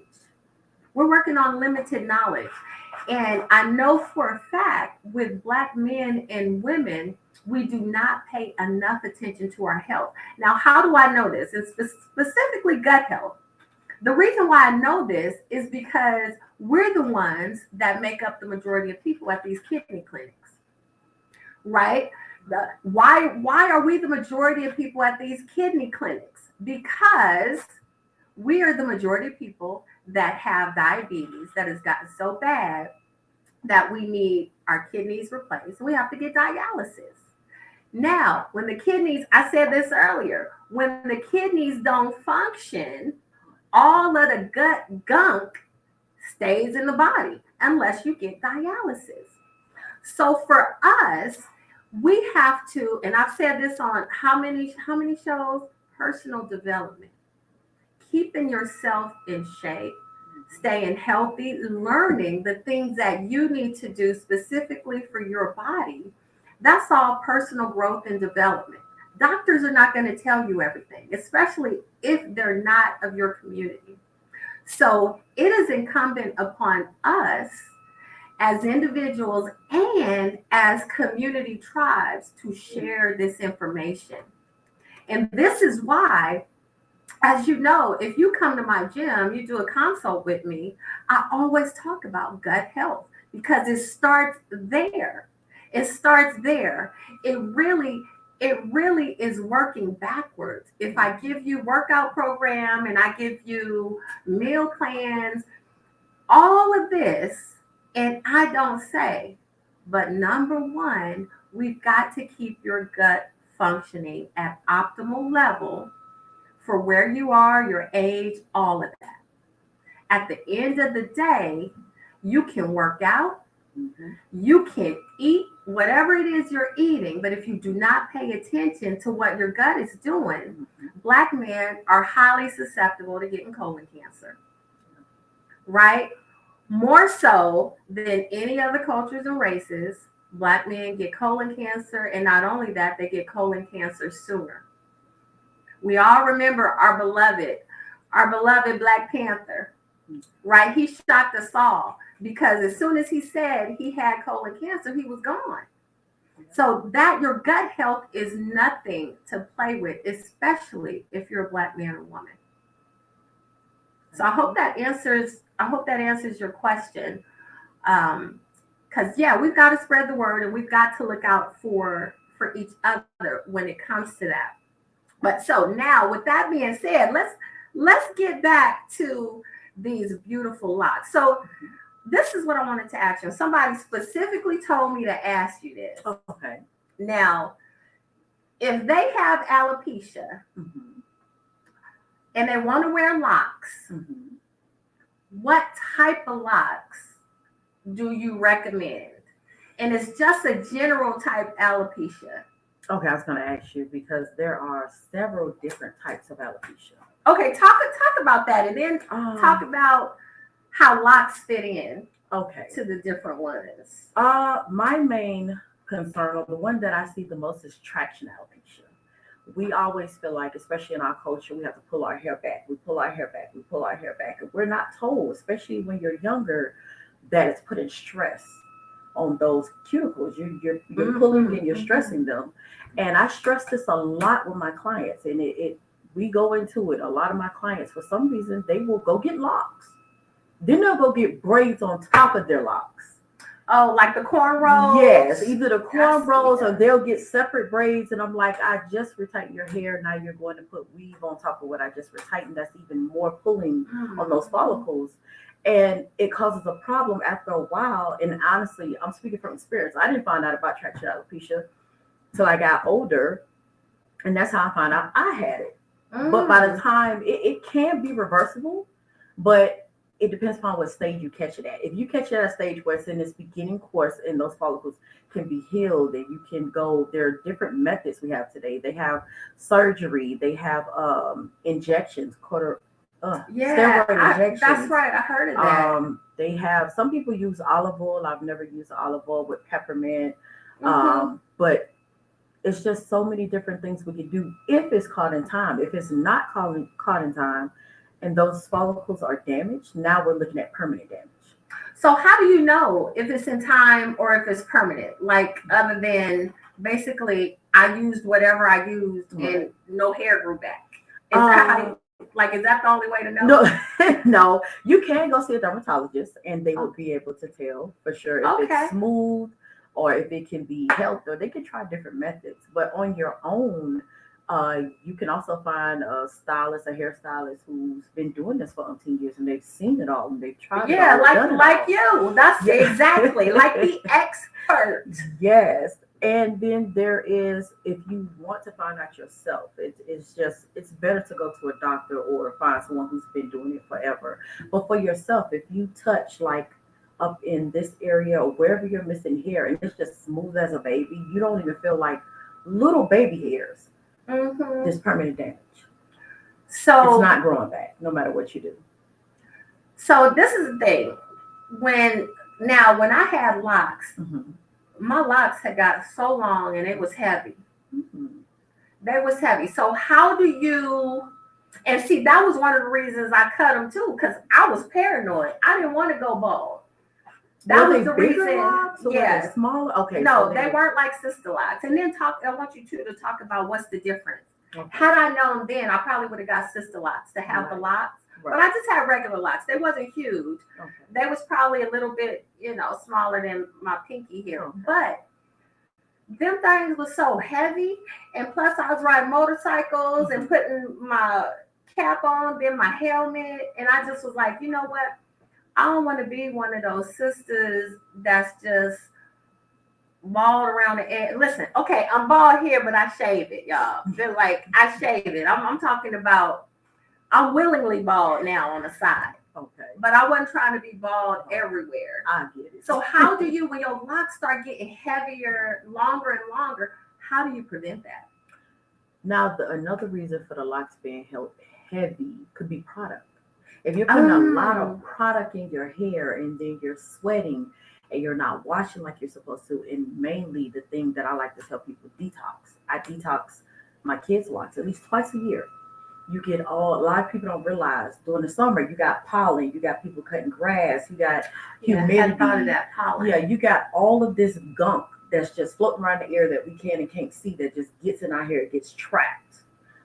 And I know for a fact with black men and women, we do not pay enough attention to our health. Now, how do I know this? It's specifically gut health. The reason why I know this is because we're the ones that make up the majority of people at these kidney clinics, right? Why are we the majority of people at these kidney clinics? Because we are the majority of people that have diabetes that has gotten so bad that we need our kidneys replaced. We have to get dialysis. Now, when the kidneys, I said this earlier, when the kidneys don't function, all of the gut gunk stays in the body unless you get dialysis. So for us, we have to, and I've said this on how many shows? Personal development. Keeping yourself in shape, staying healthy, learning the things that you need to do specifically for your body. That's all personal growth and development. Doctors are not going to tell you everything, especially if they're not of your community. So it is incumbent upon us as individuals and as community tribes to share this information. And this is why, as you know, if you come to my gym, you do a consult with me, I always talk about gut health because it starts there. It starts there. It really is working backwards. If I give you workout program and I give you meal plans, all of this, and I don't say, but number one, we've got to keep your gut functioning at optimal level for where you are, your age, all of that. At the end of the day, you can work out, you can eat whatever it is you're eating, but if you do not pay attention to what your gut is doing, Black men are highly susceptible to getting colon cancer, right? More so than any other cultures and races, Black men get colon cancer, and not only that, they get colon cancer sooner. We all remember our beloved Black Panther, right? He shocked us all because as soon as he said he had colon cancer, he was gone. So that your gut health is nothing to play with, especially if you're a Black man or woman. So I hope that answers your question. Because yeah, we've got to spread the word and we've got to look out for each other when it comes to that. But so now, with that being said, let's get back to these beautiful locks. So this is what I wanted to ask you. Somebody specifically told me to ask you this. Okay. Now, if they have alopecia and they want to wear locks, what type of locks do you recommend? And it's just a general type alopecia. Okay, I was going to ask you because there are several different types of alopecia. Okay, talk about that, and then talk about how locks fit in. Okay, to the different ones. My main concern, or the one that I see the most, is traction alopecia. We always feel like, especially in our culture, we have to pull our hair back. We pull our hair back. We pull our hair back, and we're not told, especially when you're younger, that it's putting stress on those cuticles. You're pulling and you're stressing them. And I stress this a lot with my clients, and we go into it. A lot of my clients, for some reason, they will go get locks. Then they'll go get braids on top of their locks. Oh, like the cornrows? Yes, either the cornrows or they'll get separate braids. And I'm like, I just retightened your hair. Now you're going to put weave on top of what I just retightened. That's even more pulling on those follicles. And it causes a problem after a while. And honestly, I'm speaking from experience. I didn't find out about traction alopecia till I got older. And that's how I found out I had it. But by the time, it can be reversible, but it depends upon what stage you catch it at. If you catch it at a stage where it's in its beginning course and those follicles can be healed, and you can go, there are different methods we have today. They have surgery, they have injections, steroid injections. That's right, I heard of that. They have, some people use olive oil. I've never used olive oil with peppermint. But it's just so many different things we can do if it's caught in time. If it's not caught in time, and those follicles are damaged, now we're looking at permanent damage. So how do you know if it's in time or if it's permanent? Like, other than basically I used whatever I used and no hair grew back. Is that how Like, is that the only way to know? No, no, you can go see a dermatologist and they would be able to tell for sure if Okay. it's smooth or if it can be helped, or they can try different methods. But on your own, you can also find a stylist, a hairstylist who's been doing this for 18 years and they've seen it all and they've tried it Yeah, all. done it like all. you. That's exactly like the expert. Yes. And then there is, if you want to find out yourself, it's better to go to a doctor or find someone who's been doing it forever. But for yourself, if you touch like up in this area or wherever you're missing hair and it's just smooth as a baby, you don't even feel like little baby hairs. Mm-hmm. There's permanent damage. So it's not growing back, no matter what you do. So this is the thing. When I had locks, my locks had got so long and it was heavy. They was heavy. So how do you? And see, that was one of the reasons I cut them too, because I was paranoid. I didn't want to go bald. That was the reason. Yeah, smaller. Okay. No, so they weren't like sister locks. And then I want you to talk about what's the difference. Okay. Had I known then, I probably would have got sister locks to have the locks. Right. But I just had regular locks. They wasn't huge. Okay. They was probably a little bit, smaller than my pinky here. Okay. But them things was so heavy. And plus I was riding motorcycles and putting my cap on, then my helmet. And I just was like, you know what? I don't want to be one of those sisters that's just bald around the edge. Listen, okay, I'm bald here, but I shave it, y'all. They're like, I shave it. I'm talking about, I'm willingly bald now on the side. Okay. But I wasn't trying to be bald everywhere. I get it. So how do you, when your locks start getting heavier, longer and longer, how do you prevent that? Now, another reason for the locks being heavy could be product. If you're putting a lot of product in your hair and then you're sweating and you're not washing like you're supposed to, and mainly the thing that I like to tell people, detox. I detox my kids' locks at least twice a year. You get a lot of people don't realize during the summer, you got pollen, you got people cutting grass, you got humidity. I thought of that pollen. Yeah, you got all of this gunk that's just floating around the air that we can and can't see that just gets in our hair, it gets trapped.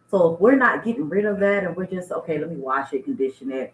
So if we're not getting rid of that and we're just, okay, let me wash it, condition it.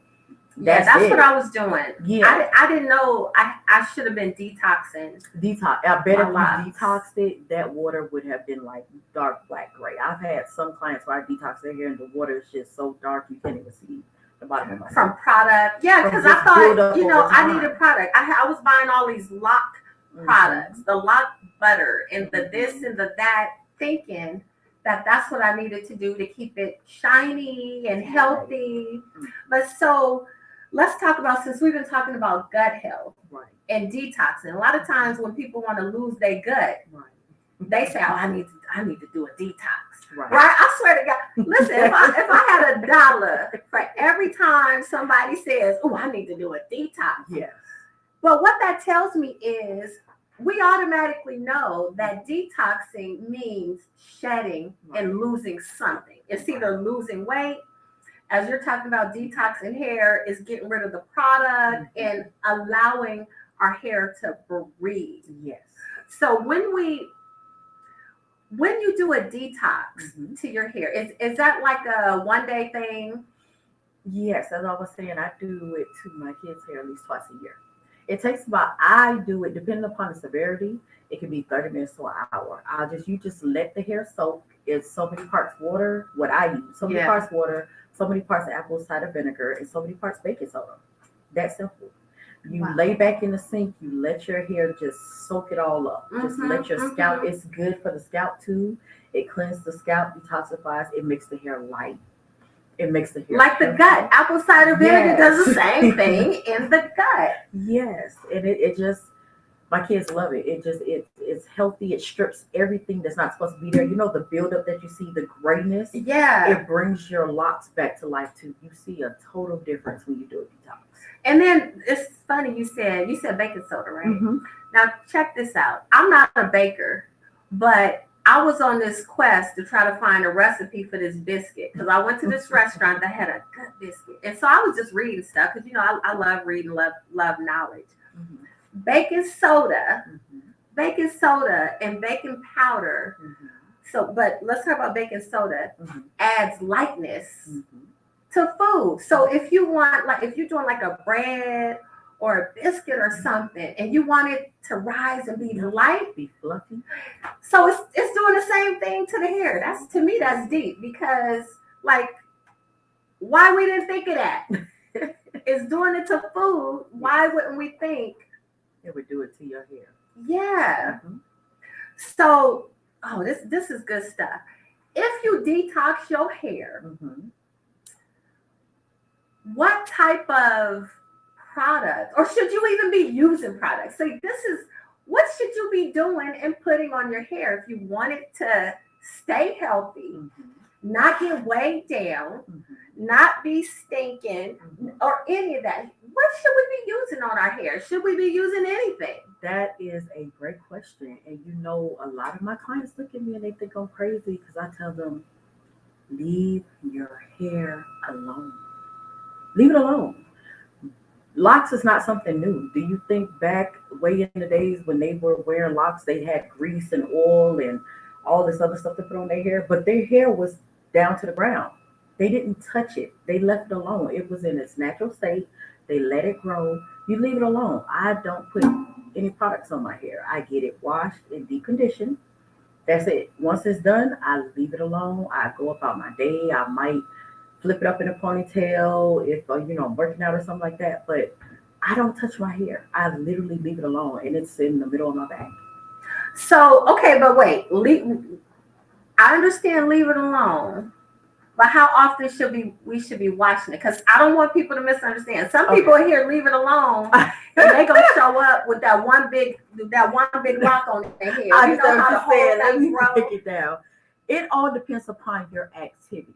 That's what I was doing. Yeah. I didn't know I should have been detoxing. I bet if you detoxed it, that water would have been like dark black gray. I've had some clients where I detox their hair and the water is just so dark you can't even see the bottom of my hair. From product. Yeah, because I thought, I needed product. I was buying all these lock products, the lock butter and the this and the that, thinking that's what I needed to do to keep it shiny and healthy. But so let's talk about, since we've been talking about gut health and detoxing. A lot of times when people want to lose their gut, they say, "Oh, I need to do a detox." Right? I swear to God. Listen, if I had $1 for every time somebody says, "Oh, I need to do a detox," yes. But what that tells me is, we automatically know that detoxing means shedding and losing something. It's either losing weight, as you're talking about detoxing hair, is getting rid of the product and allowing our hair to breathe. Yes. So when you do a detox to your hair, is that like a one-day thing? Yes, as I was saying, I do it to my kids' hair at least twice a year. It takes I do it depending upon the severity. It can be 30 minutes to an hour. You just let the hair soak. It's so many parts water, what I use. So many parts water, so many parts apple cider vinegar, and so many parts baking soda. That simple. You lay back in the sink, you let your hair just soak it all up. Just let your scalp, it's good for the scalp too. It cleanses the scalp, detoxifies, it makes the hair light. It makes the hair like the gut. Apple cider vinegar does the same thing in the gut. Yes, and it just, my kids love it. It's healthy. It strips everything that's not supposed to be there. You know, the buildup that you see, the grayness. Yeah, it brings your locks back to life too. You see a total difference when you do a detox. And then it's funny you said baking soda, right? Now check this out. I'm not a baker, but I was on this quest to try to find a recipe for this biscuit because I went to this restaurant that had a good biscuit. And so I was just reading stuff because, I love reading, love knowledge. Baking soda and baking powder. So, but let's talk about baking soda adds lightness to food. So if you want, like, if you're doing like a bread or a biscuit or something, and you want it to rise and be light, Be fluffy. so it's doing the same thing to the hair. That's, to me, that's deep, because like, why we didn't think of that? It's doing it to food. Why wouldn't we think? It would do it to your hair. Yeah. Mhm. So, oh, this is good stuff. If you detox your hair, Mhm. what type of product, or should you even be using products? So this is, what should you be doing and putting on your hair if you want it to stay healthy, Mhm. not get weighed down, Mhm. not be stinking, or any of that? What should we be using on our hair? Should we be using anything? That is a great question. And you know, a lot of my clients look at me and they think I'm crazy because I tell them, leave your hair alone. Leave it alone. Locks is not something new. Do you think back way in the days when they were wearing locks, they had grease and oil and all this other stuff to put on their hair, but their hair was down to the ground. They didn't touch it. They left it alone. It was in its natural state. They let it grow. You leave it alone. I don't put any products on my hair. I get it washed and deconditioned. That's it. Once it's done, I leave it alone. I go about my day. I might flip it up in a ponytail if I'm working out or something like that. But I don't touch my hair. I literally leave it alone, and it's in the middle of my back. So, okay, but wait, I understand leave it alone, but how often we should be washing it? Because I don't want people to misunderstand. Some people are here, leave it alone, and they gonna show up with that one big rock on their head. I You know how the whole Let me thing grows. break it down. It all depends upon your activity.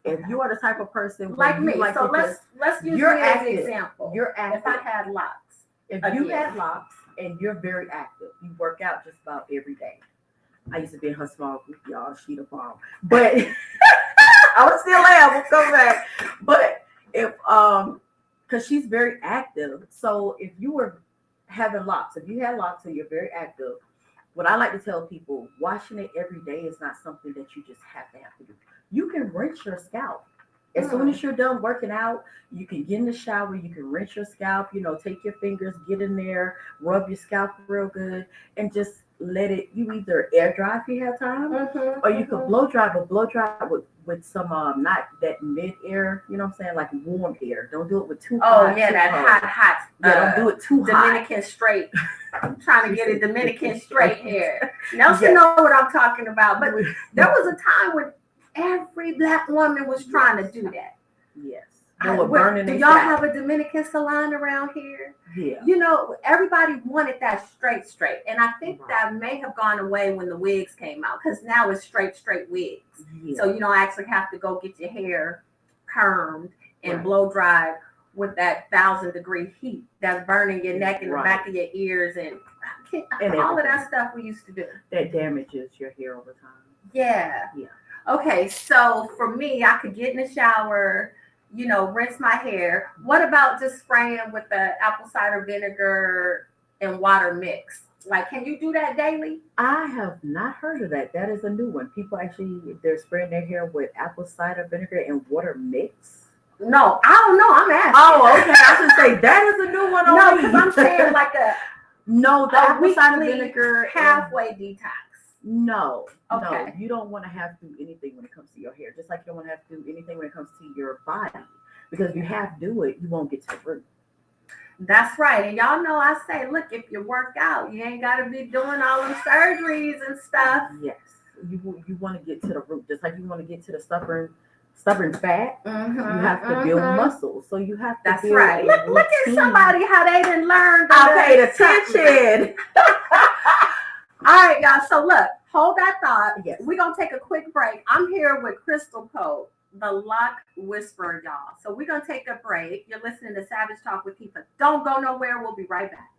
If you are the type of person Like me, like so to let's use me you're as active. an example. You're If I active. had locks, If again. you had locks and you're very active, you work out just about every day. I used to be in her small group, y'all. She the bomb, but I was still am. We'll come back. But if because she's very active, so if you were having locks, if you had locks and you're very active, what I like to tell people, washing it every day is not something that you just have to do. You can rinse your scalp. As soon as you're done working out, you can get in the shower, you can rinse your scalp, take your fingers, get in there, rub your scalp real good, and just let it, you either air dry if you have time, or you could blow dry, but blow dry with some, not that mid air, you know what I'm saying, like warm air. Don't do it with too hot. Oh, yeah, that hot. Yeah, don't do it too hot. Dominican straight. I'm trying to get a Dominican straight hair. Nelson know what I'm talking about. But there was a time when every Black woman was trying to do that. Yes. They were burning do their y'all scalp. have a Dominican salon around here? Yeah. Everybody wanted that straight. And I think that may have gone away when the wigs came out, because now it's straight wigs. Yeah. So you don't actually have to go get your hair permed and blow dried with that 1,000-degree heat that's burning your neck and the back of your ears and all of that stuff we used to do. That damages your hair over time. Yeah. Yeah. Okay, so for me, I could get in the shower, rinse my hair. What about just spraying with the apple cider vinegar and water mix? Like, can you do that daily? I have not heard of that. That is a new one. People actually, they're spraying their hair with apple cider vinegar and water mix. No, I don't know. I'm asking. Oh, okay. I should say that is a new one. No, because I'm saying like the apple cider vinegar halfway detox. No, okay. No, you don't want to have to do anything when it comes to your hair, just like you don't want to have to do anything when it comes to your body. Because if you have to do it, you won't get to the root. That's right. And y'all know I say, look, if you work out, you ain't got to be doing all them surgeries and stuff. Yes. You want to get to the root, just like you want to get to the stubborn fat. You have to build muscle. So you have to That's build right. Look at somebody how they didn't learn. I paid attention. All right, y'all. So look, hold that thought. Yes. We're going to take a quick break. I'm here with Krystal Pope, the Lock Whisperer, y'all. So we're going to take a break. You're listening to Savage Talk with Keefa. Don't go nowhere. We'll be right back.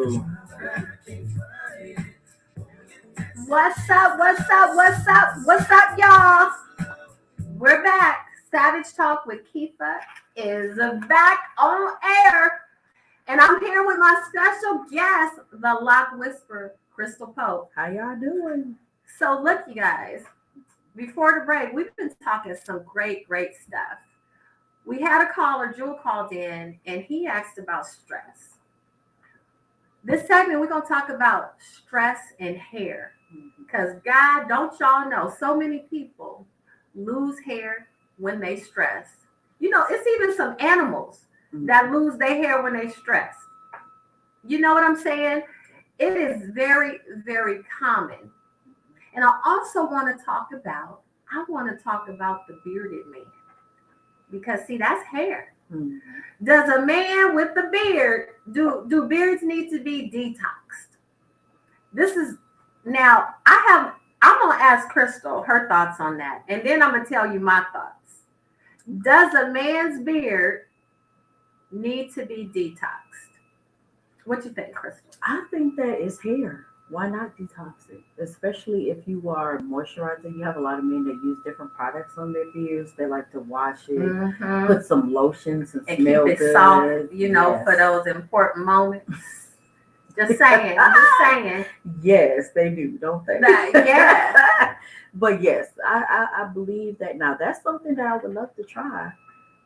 True. What's up? What's up? What's up? What's up, y'all? We're back. Savage Talk with Keefa is back on air. And I'm here with my special guest, the Lock Whisperer, Krystal Pope. How y'all doing? So look, you guys, before the break, we've been talking some great stuff. We had a caller, Jewel, called in, and he asked about stress. This segment, we're going to talk about stress and hair. Because, God, don't y'all know, so many people lose hair when they stress. You know, it's even some animals that lose their hair when they stress. You know what I'm saying? It is very, very common. And I also want to talk about the bearded man. Because, see, that's hair. Mm-hmm. Does a man with the beard, do beards need to be detoxed? This is, now, I'm going to ask Krystal her thoughts on that. And then I'm going to tell you my thoughts. Does a man's beard need to be detoxed? What you think, Krystal? I think that is hair. Why not detox it? Especially if you are moisturizing. You have a lot of men that use different products on their beards. They like to wash it, put some lotions and smell keep it good. soft, you know, Yes. for those important moments. Just saying, just saying. Yes, they do, don't they? Yeah. But yes, I believe that. Now that's something that I would love to try.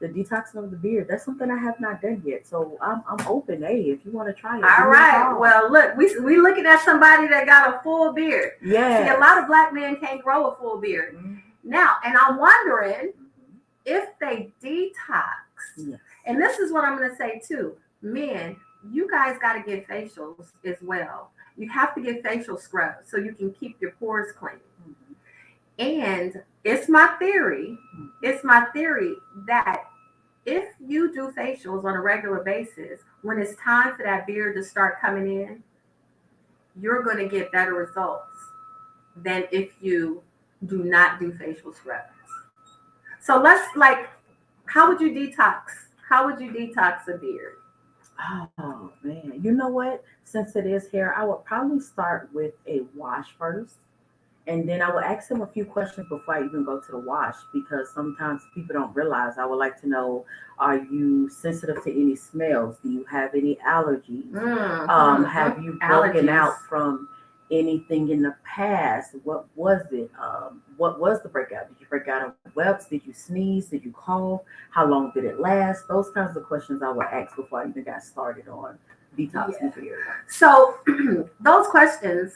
The detoxing of the beard. That's something I have not done yet. So I'm open. Hey, if you want to try it. All right. Well, look, we looking at somebody that got a full beard. Yeah. See, a lot of black men can't grow a full beard. Now, and I'm wondering if they detox. Yes. And this is what I'm going to say too. Men, you guys got to get facials as well. You have to get facial scrubs so you can keep your pores clean. And it's my theory that if you do facials on a regular basis, when it's time for that beard to start coming in, you're going to get better results than if you do not do facial scrubs. So how would you detox? How would you detox a beard? Oh man, you know what? Since it is hair, I would probably start with a wash first. And then I would ask them a few questions before I even go to the wash, because sometimes people don't realize. I would like to know, are you sensitive to any smells? Do you have any allergies? Have you broken out from anything in the past? What was it? What was the breakout? Did you break out of webs? Did you sneeze? Did you cough? How long did it last? Those kinds of questions I would ask before I even got started on detoxing beard. So those questions,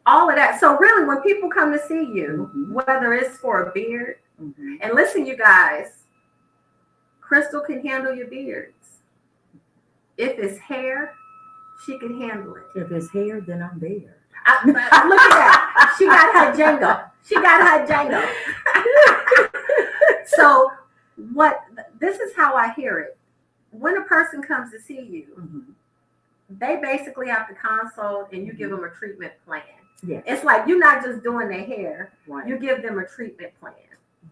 all of that. So really, when people come to see you, whether it's for a beard, and listen, you guys, Krystal can handle your beards. If it's hair, she can handle it. If it's hair, then I'm there. Look at that. She got her Django. So this is how I hear it. When a person comes to see you, they basically have to consult and you give them a treatment plan. Yes. It's like you're not just doing their hair. Right. You give them a treatment plan.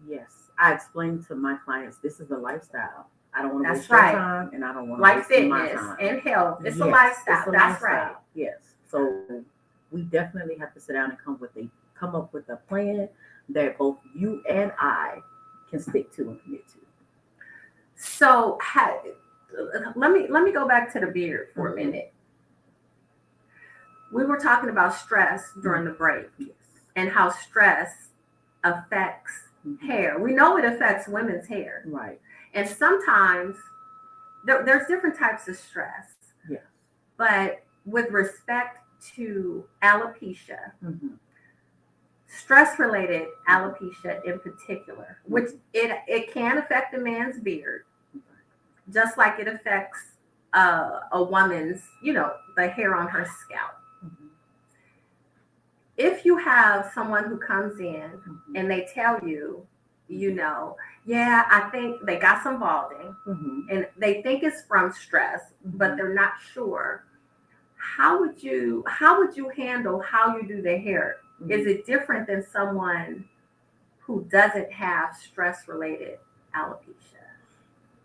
Yes. I explain to my clients, this is a lifestyle. I don't want to waste your time, and I don't want to like waste fitness my time. And health. It's a lifestyle. That's right. Yes. So we definitely have to sit down and come up with a plan that both you and I can stick to and commit to. So let me go back to the beard for a minute. We were talking about stress during the break, and how stress affects hair. We know it affects women's hair. Right. And sometimes there's different types of stress. Yeah. But with respect to alopecia, stress-related alopecia in particular, which it can affect a man's beard, just like it affects a woman's, the hair on her scalp. If you have someone who comes in and they tell you, yeah, I think they got some balding, and they think it's from stress, but they're not sure. How would you handle how you do their hair? Is it different than someone who doesn't have stress-related alopecia?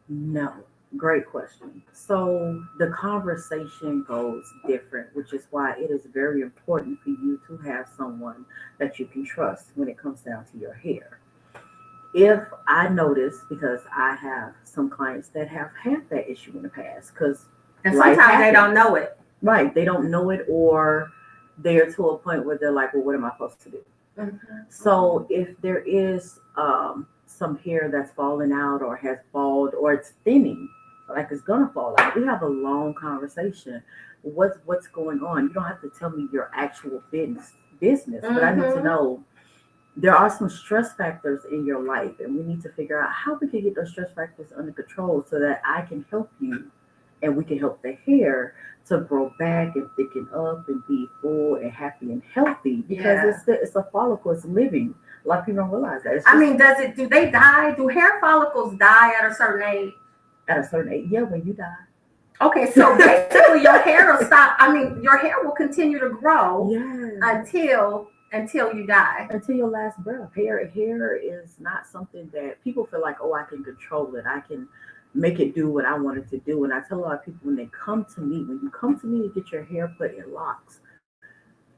No, Great question. So the conversation goes different, which is why it is very important for you to have someone that you can trust when it comes down to your hair. If I notice, because I have some clients that have had that issue in the past, because And life sometimes they don't happens. know it. Right, they don't know it, or they're to a point where they're like, well, what am I supposed to do? So if there is some hair that's falling out or has bald or it's thinning, like it's gonna fall out, we have a long conversation. What's going on? You don't have to tell me your actual business, but I need to Mhm. know there are some stress factors in your life, and we need to figure out how we can get those stress factors under control so that I can help you and we can help the hair to grow back and thicken up and be full and happy and healthy because Yeah. it's a follicle, it's living. A lot of people don't realize that. It's I just mean, do they die? Do hair follicles die at a certain age? at a certain age, yeah, when you die. Okay, so basically your hair will stop. I mean, your hair will continue to grow Yeah. until you die. Until your last breath. Hair is not something that people feel like, oh, I can control it. I can make it do what I want it to do. And I tell a lot of people when they come to me, when you come to me to get your hair put in locks,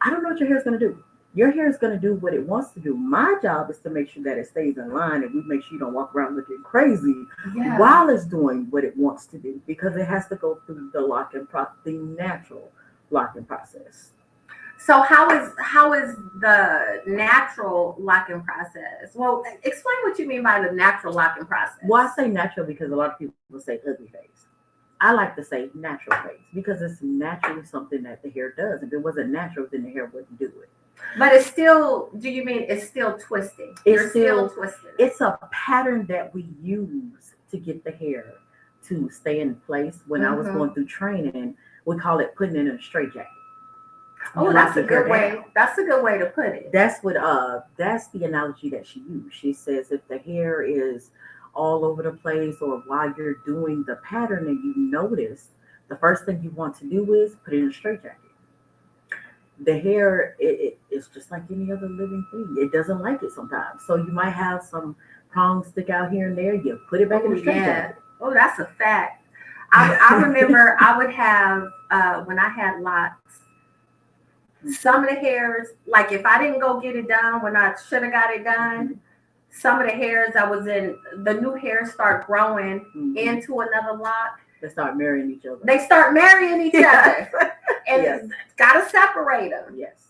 I don't know what your hair is going to do. Your hair is going to do what it wants to do. My job is to make sure that it stays in line and we make sure you don't walk around looking crazy Yeah. while it's doing what it wants to do because it has to go through the natural locking process. So how is the natural locking process? Well, explain what you mean by the natural locking process. Well, I say natural because a lot of people say ugly face. I like to say natural face because it's naturally something that the hair does. If it wasn't natural, then the hair wouldn't do it. But it's still. Do you mean it's still twisting? You're still twisting. It's a pattern that we use to get the hair to stay in place. When I was going through training, we call it putting it in a straight jacket. Oh, that's a good way. That's a good way to put it. That's the analogy that she used. She says if the hair is all over the place or while you're doing the pattern and you notice, the first thing you want to do is put it in a straight jacket. The hair, it's just like any other living thing. It doesn't like it sometimes. So you might have some prongs stick out here and there. You put it back in the straight jacket. Oh, that's a fact. I remember I would have when I had locks. Some of the hairs, like if I didn't go get it done when I should have got it done, some of the hairs I was in, the new hairs start growing into another lock. They start marrying each other. They start marrying each other. And gotta separate them. Yes.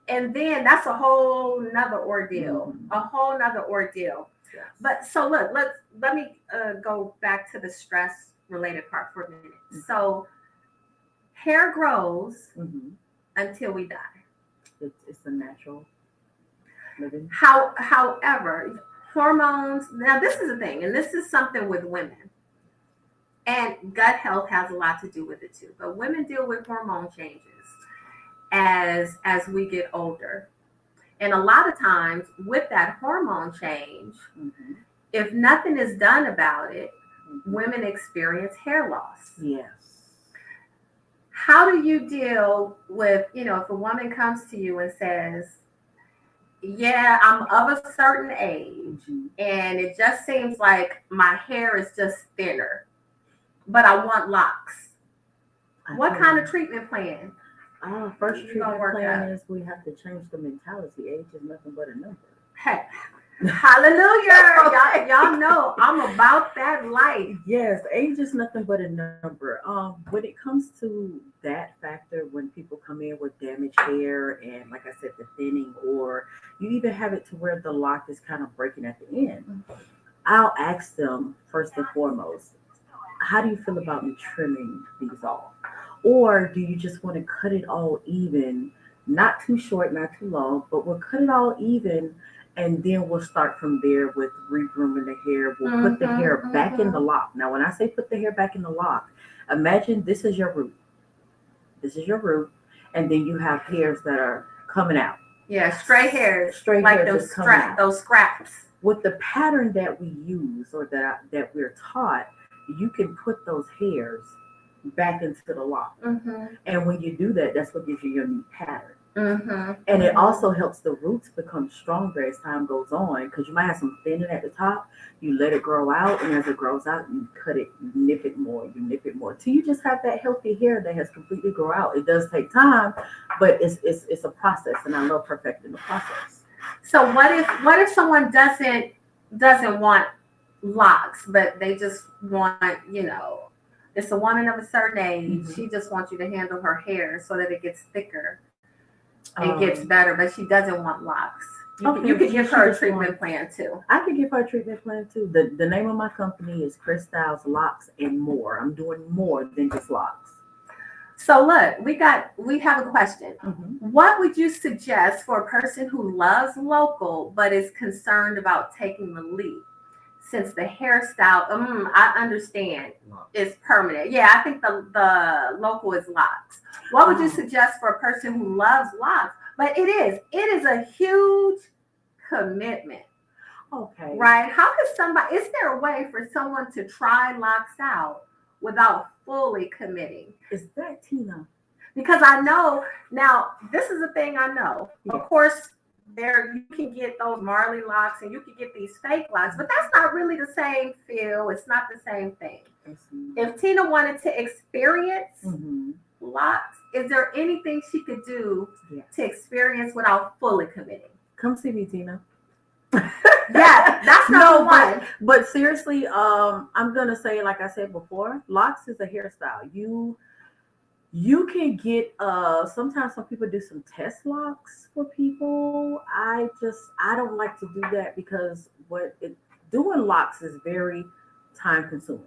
And then that's a whole nother ordeal. A whole nother ordeal. Yes. But so look, let me go back to the stress related part for a minute. So hair grows until we die. It's a natural living. However, hormones, now this is a thing, and this is something with women. And gut health has a lot to do with it too. But women deal with hormone changes as we get older. And a lot of times with that hormone change, if nothing is done about it, women experience hair loss. Yes. How do you deal with, if a woman comes to you and says, yeah, I'm of a certain age and it just seems like my hair is just thinner, but I want locks. What kind of treatment plan? First treatment plan is we have to change the mentality. Age is nothing but a number. Hey, hallelujah. Y'all know I'm about that life. Yes, age is nothing but a number. When it comes to that factor, when people come in with damaged hair and, like I said, the thinning, or you even have it to where the lock is kind of breaking at the end, I'll ask them first and foremost, how do you feel about me trimming these off? Or do you just want to cut it all even, not too short, not too long, but we'll cut it all even, and then we'll start from there with regrooming the hair. We'll put the hair back in the lock. Now, when I say put the hair back in the lock, imagine this is your root. This is your root, and then you have hairs that are coming out. Yeah, stray hairs. Straight like hairs those scraps. With the pattern that we use or that we're taught, you can put those hairs back into the lock. And when you do that, that's what gives you your new pattern. Mm-hmm. And it also helps the roots become stronger as time goes on because you might have some thinning at the top. You let it grow out, and as it grows out, you cut it, you nip it more till you just have that healthy hair that has completely grow out. It does take time, but it's a process, and I love perfecting the process. So what if someone doesn't want locks, but they just want, it's a woman of a certain age. She just wants you to handle her hair so that it gets thicker and gets better, but she doesn't want locks. You could give her a treatment plan too. I could give her a treatment plan too. The name of my company is Krystal's Locks and More. I'm doing more than just locks. So look, we have a question. Mm-hmm. What would you suggest for a person who loves local but is concerned about taking the leap? Since the hairstyle, I understand, is permanent. Yeah, I think the local is locks. What would you suggest for a person who loves locks? But it is a huge commitment. Okay. Right? How could is there a way for someone to try locks out without fully committing? Is that Tina? Because I know now, this is a thing I know. Yeah. Of course, you can get those Marley locks and you can get these fake locks, but that's not really the same feel. It's not the same thing. If Tina wanted to experience locks, is there anything she could do to experience without fully committing? Come see me, Tina. Yeah, that's number one. But seriously, I'm gonna say, like I said before, locks is a hairstyle. You can get sometimes some people do some test locks for people. I don't like to do that because doing locks is very time consuming.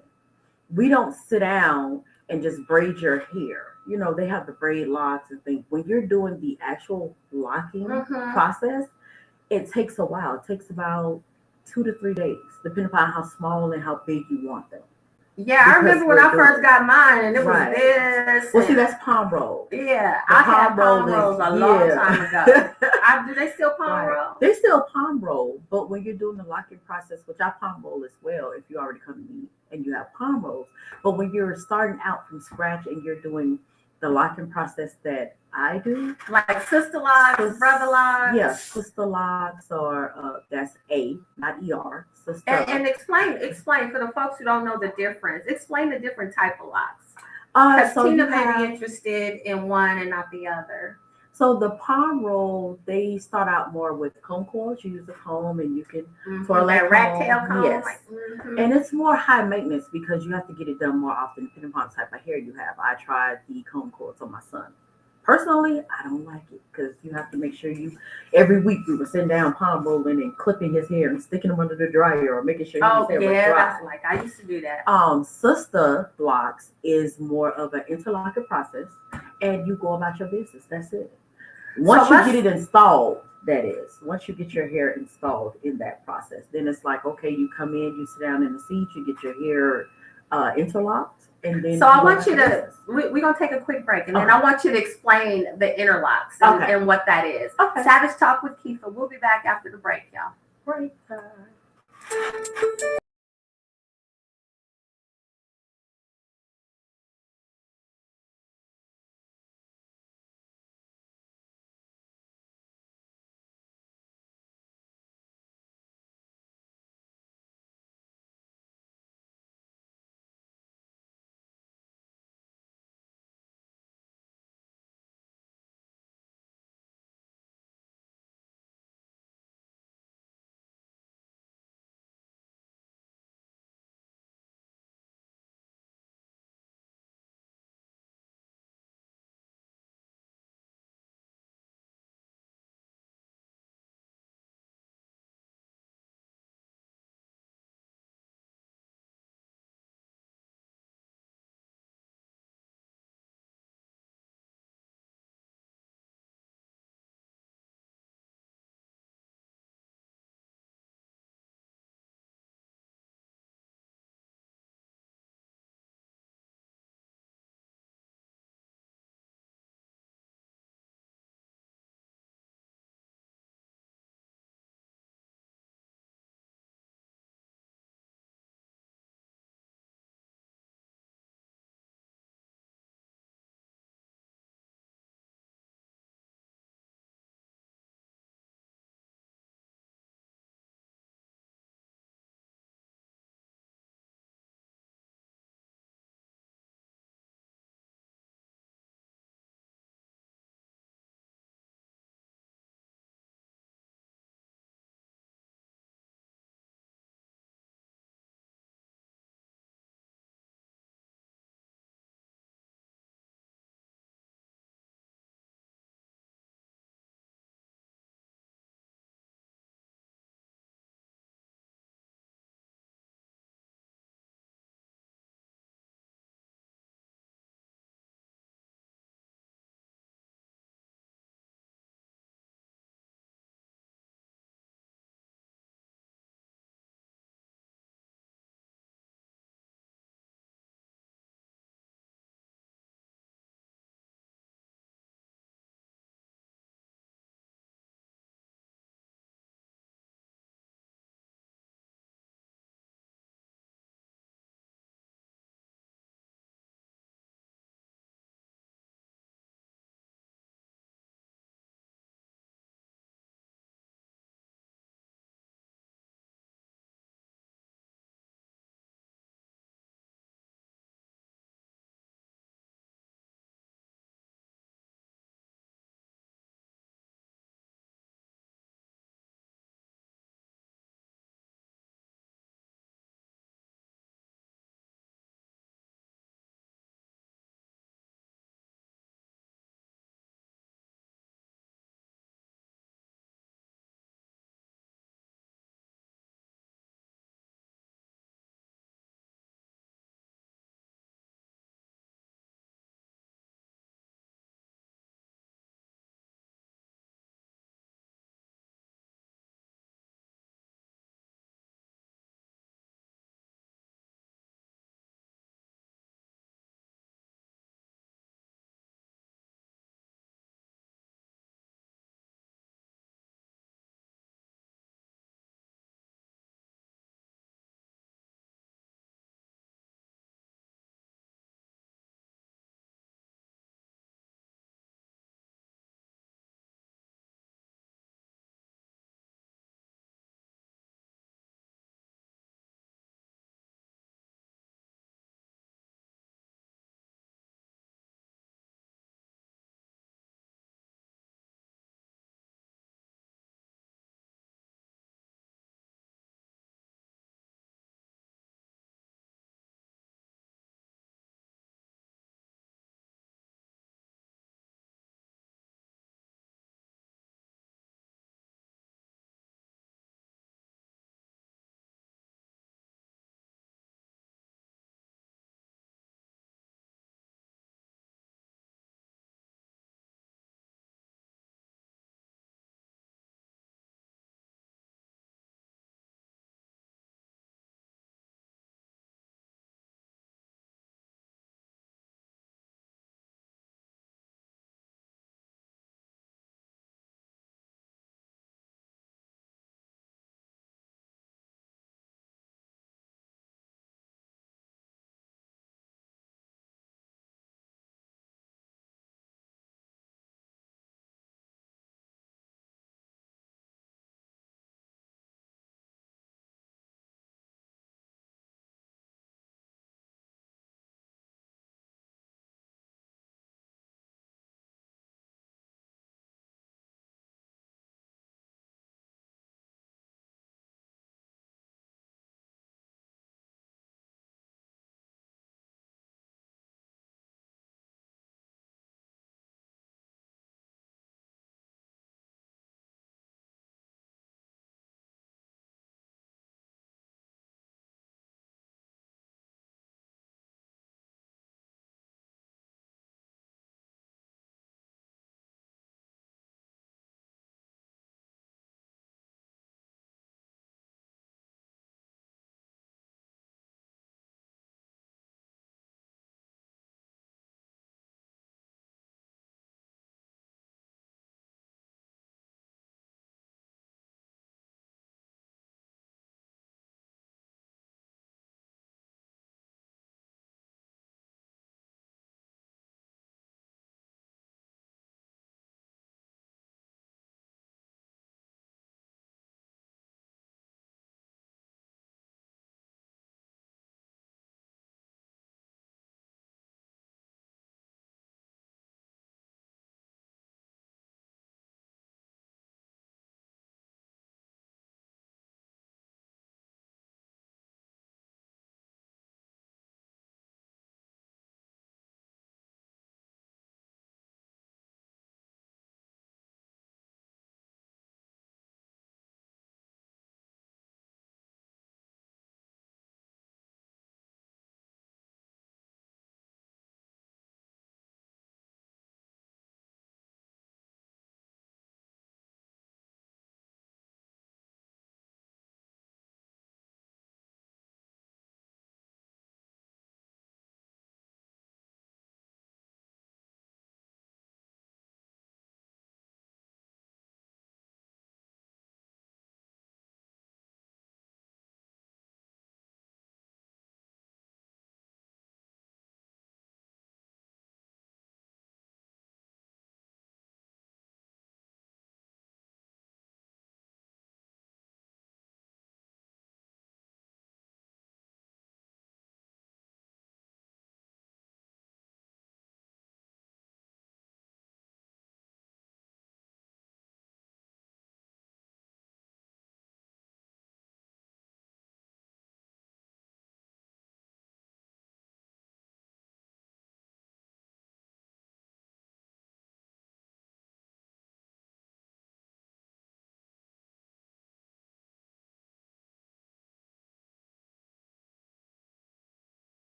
We don't sit down and just braid your hair. They have the braid locks and things. When you're doing the actual locking process, it takes a while. It takes about 2 to 3 days, depending upon how small and how big you want them. Yeah, I remember when I first got mine, and it was this. Well, see, that's palm roll. Yeah, I had palm rolls a long time ago. Do they still palm roll? They still palm roll, but when you're doing the locking process, which I palm roll as well, if you already come to me and you have palm rolls, but when you're starting out from scratch and you're doing the locking process that I do, like sister locks, brother locks. Yeah, sister locks, or that's A, not ER. Sister. And explain for the folks who don't know the difference. Explain the different type of locks. Because Tina may be interested in one and not the other. So the palm roll, they start out more with comb coils. You use a comb and you can for that rat tail comb. Yes. And it's more high maintenance because you have to get it done more often depending upon the type of hair you have. I tried the comb coils on my son. Personally, I don't like it because you have to make sure every week we were sitting down palm rolling and clipping his hair and sticking him under the dryer or making sure his hair was dry. That's like I used to do that. Sister locks is more of an interlocking process, and you go about your business. That's it. Once you get it installed, that is, once you get your hair installed in that process, then it's like, okay, you come in, you sit down in the seat, you get your hair interlocked. And then so I want you to, we're going to take a quick break, and then I want you to explain the interlocks and what that is. Okay. Savage Talk with Keefa. We'll be back after the break, y'all. Break time.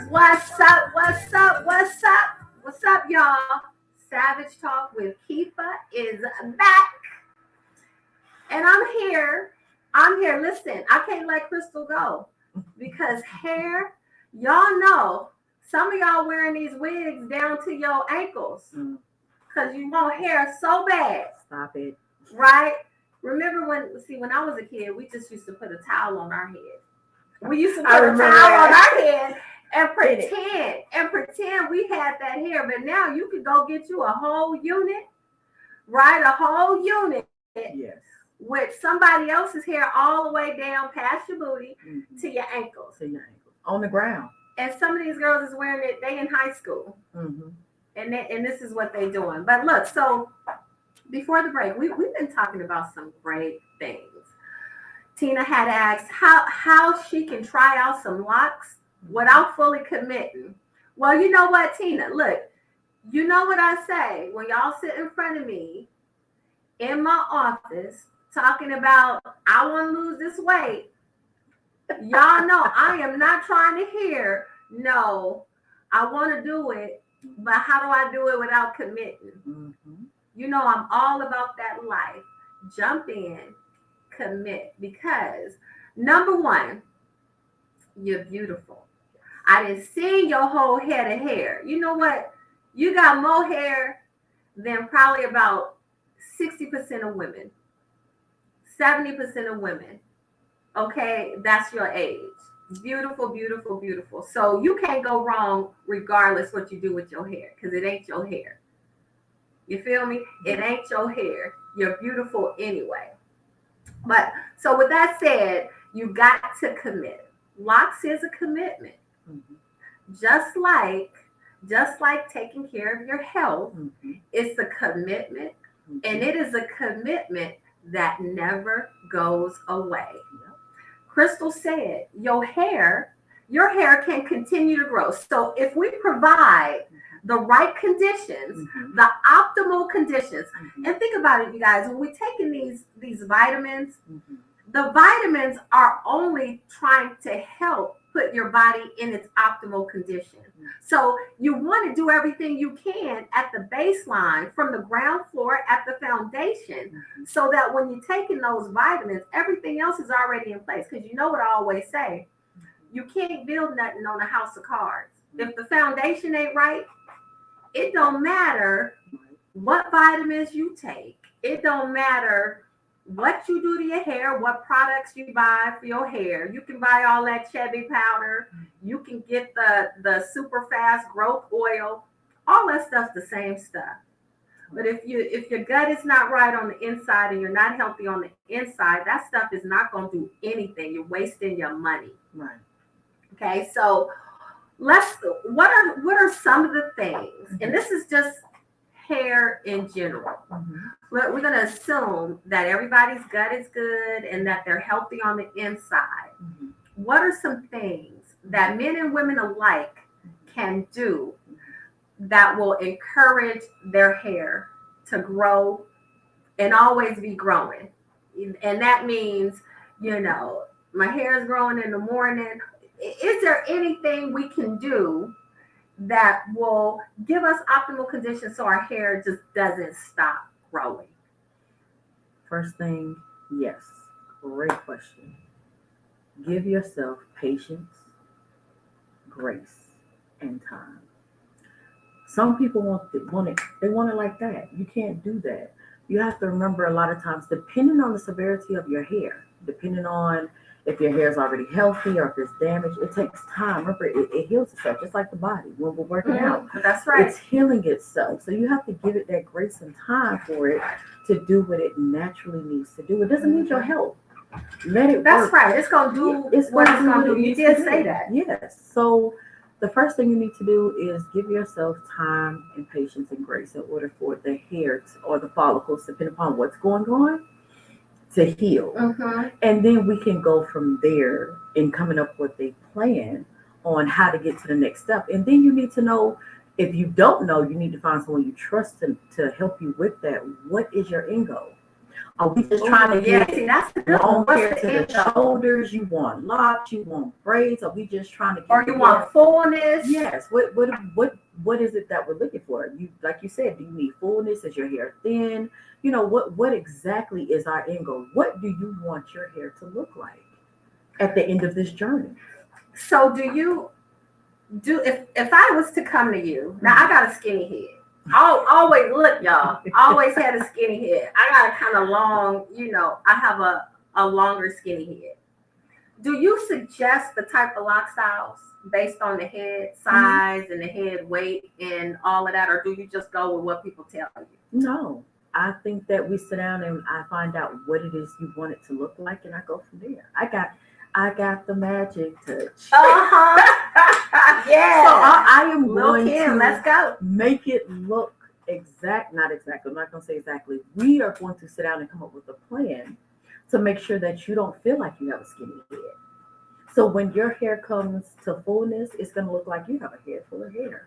What's up? What's up? What's up? What's up, y'all? Savage Talk with Keefa is back. And I'm here. Listen, I can't let Krystal go because hair, y'all know, some of y'all wearing these wigs down to your ankles because you want hair so bad. Stop it. Right? Remember when I was a kid, we just used to put a towel on our head. We used to put a towel on our head and pretend we had that hair. But now you could go get you a whole unit, right? A whole unit. Yes. With somebody else's hair all the way down past your booty to your ankles. On the ground. And some of these girls is wearing it, they in high school. Mm-hmm. And this is what they're doing. But look, so before the break, we've been talking about some great things. Tina had asked how she can try out some locks without fully committing. Well, you know what, Tina? Look, you know what I say when y'all sit in front of me in my office talking about I want to lose this weight. Y'all know I am not trying to hear, no, I want to do it, but how do I do it without committing? Mm-hmm. You know, I'm all about that life. Jump in, commit, because number one, you're beautiful. I didn't see your whole head of hair. You know what? You got more hair than probably about 60% of women, 70% of women. Okay, that's your age. Beautiful, beautiful, beautiful. So you can't go wrong regardless what you do with your hair because it ain't your hair. You feel me? It ain't your hair. You're beautiful anyway. But so with that said, you got to commit. Locks is a commitment. Mm-hmm. Just like taking care of your health, it's a commitment, and it is a commitment that never goes away. Krystal said, your hair can continue to grow. So if we provide the right conditions, the optimal conditions, and think about it, you guys, when we're taking these vitamins, the vitamins are only trying to help put your body in its optimal condition. So you want to do everything you can at the baseline, from the ground floor at the foundation, so that when you're taking those vitamins, everything else is already in place. Because you know what I always say, you can't build nothing on a house of cards. If the foundation ain't right, it don't matter what vitamins you take. It don't matter what you do to your hair, what products you buy for your hair. You can buy all that Chevy powder. You can get the super fast growth oil. All that stuff's the same stuff. But if your gut is not right on the inside and you're not healthy on the inside, that stuff is not going to do anything. You're wasting your money. Right. Okay, so what are some of the things? And this is just hair in general. We're going to assume that everybody's gut is good and that they're healthy on the inside. What are some things that men and women alike can do that will encourage their hair to grow and always be growing? And that means, you know, my hair is growing in the morning. Is there anything we can do that will give us optimal conditions so our hair just doesn't stop growing? First thing, yes. Great question. Give yourself patience, grace, and time. Some people want it like that. You can't do that. You have to remember, a lot of times, depending on the severity of your hair, depending on if your hair is already healthy or if it's damaged, it takes time. Remember, it heals itself, just like the body when we're working out. That's right. It's healing itself. So you have to give it that grace and time for it to do what it naturally needs to do. It doesn't need your help. Let it That's work. right. It's going to do what it's going to do. You did say that. Yes. So the first thing you need to do is give yourself time and patience and grace in order for the hair or the follicles, depending upon what's going on, to heal. And then we can go from there in coming up with a plan on how to get to the next step. And then you need to know, if you don't know, you need to find someone you trust to help you with that. What is your end goal? Are we just trying to yeah, get see, that's the good long one. hair What's to the the end goal? shoulders? You want locks? You want braids? Are we just trying to get Or the you hair? want fullness? Yes. What is it that we're looking for? You, like you said, do you need fullness? Is your hair thin? You know, what exactly is our end goal? What do you want your hair to look like at the end of this journey? So do you do if I was to come to you, now I got a skinny head. I'll always look, y'all. I always had a skinny head. I got a kind of long, I have a longer skinny head. Do you suggest the type of lock styles based on the head size and the head weight and all of that, or do you just go with what people tell you? No. I think that we sit down and I find out what it is you want it to look like, and I go from there. I got the magic touch. Yeah. So I am Lil' going Kim, to let's go. make it look not exactly. I'm not going to say exactly. We are going to sit down and come up with a plan to make sure that you don't feel like you have a skinny head. So when your hair comes to fullness, it's going to look like you have a head full of hair,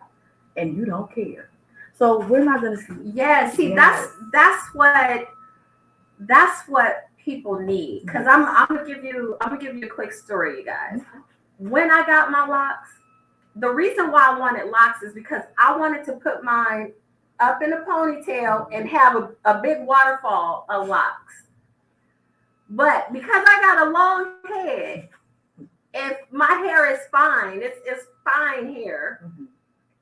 and you don't care. So we're not going to see. Yeah, see, that's what people need. Because I'm gonna give you a quick story, you guys. When I got my locks, the reason why I wanted locks is because I wanted to put mine up in a ponytail and have a big waterfall of locks. But because I got a long head, if my hair is fine, it's fine hair.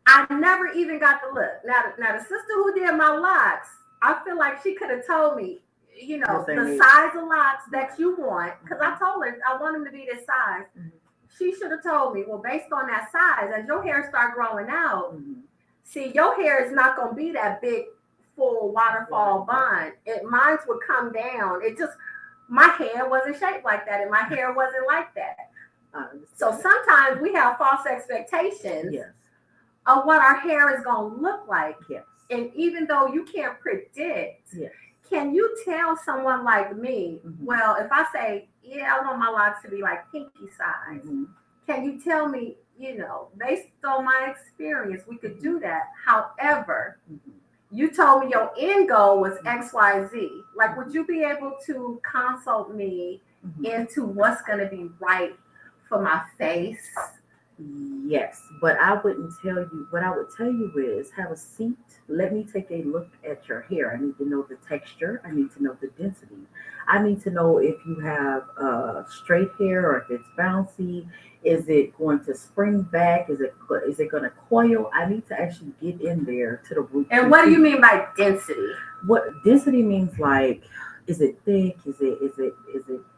I never even got the look. Now the sister who did my locks, I feel like she could have told me, the size of locks that you want, because I told her I want them to be this size. She should have told me, well, based on that size, as your hair start growing out, see, your hair is not going to be that big, full waterfall bun. Mine would come down. My hair wasn't shaped like that, and my hair wasn't like that. So sometimes we have false expectations of what our hair is going to look like. Yes. And even though you can't predict, can you tell someone like me, well, if I say, yeah, I want my locks to be like pinky size, can you tell me, based on my experience, we could do that. However, you told me your end goal was XYZ. Like, would you be able to consult me into what's going to be right for my face? Yes, but I wouldn't tell you. What I would tell you is have a seat. Let me take a look at your hair. I need to know the texture. I need to know the density. I need to know if you have straight hair or if it's bouncy. Is it going to spring back? Is it going to coil? I need to actually get in there to the root. And what do you mean by density? What density means, like, is it thick? Is it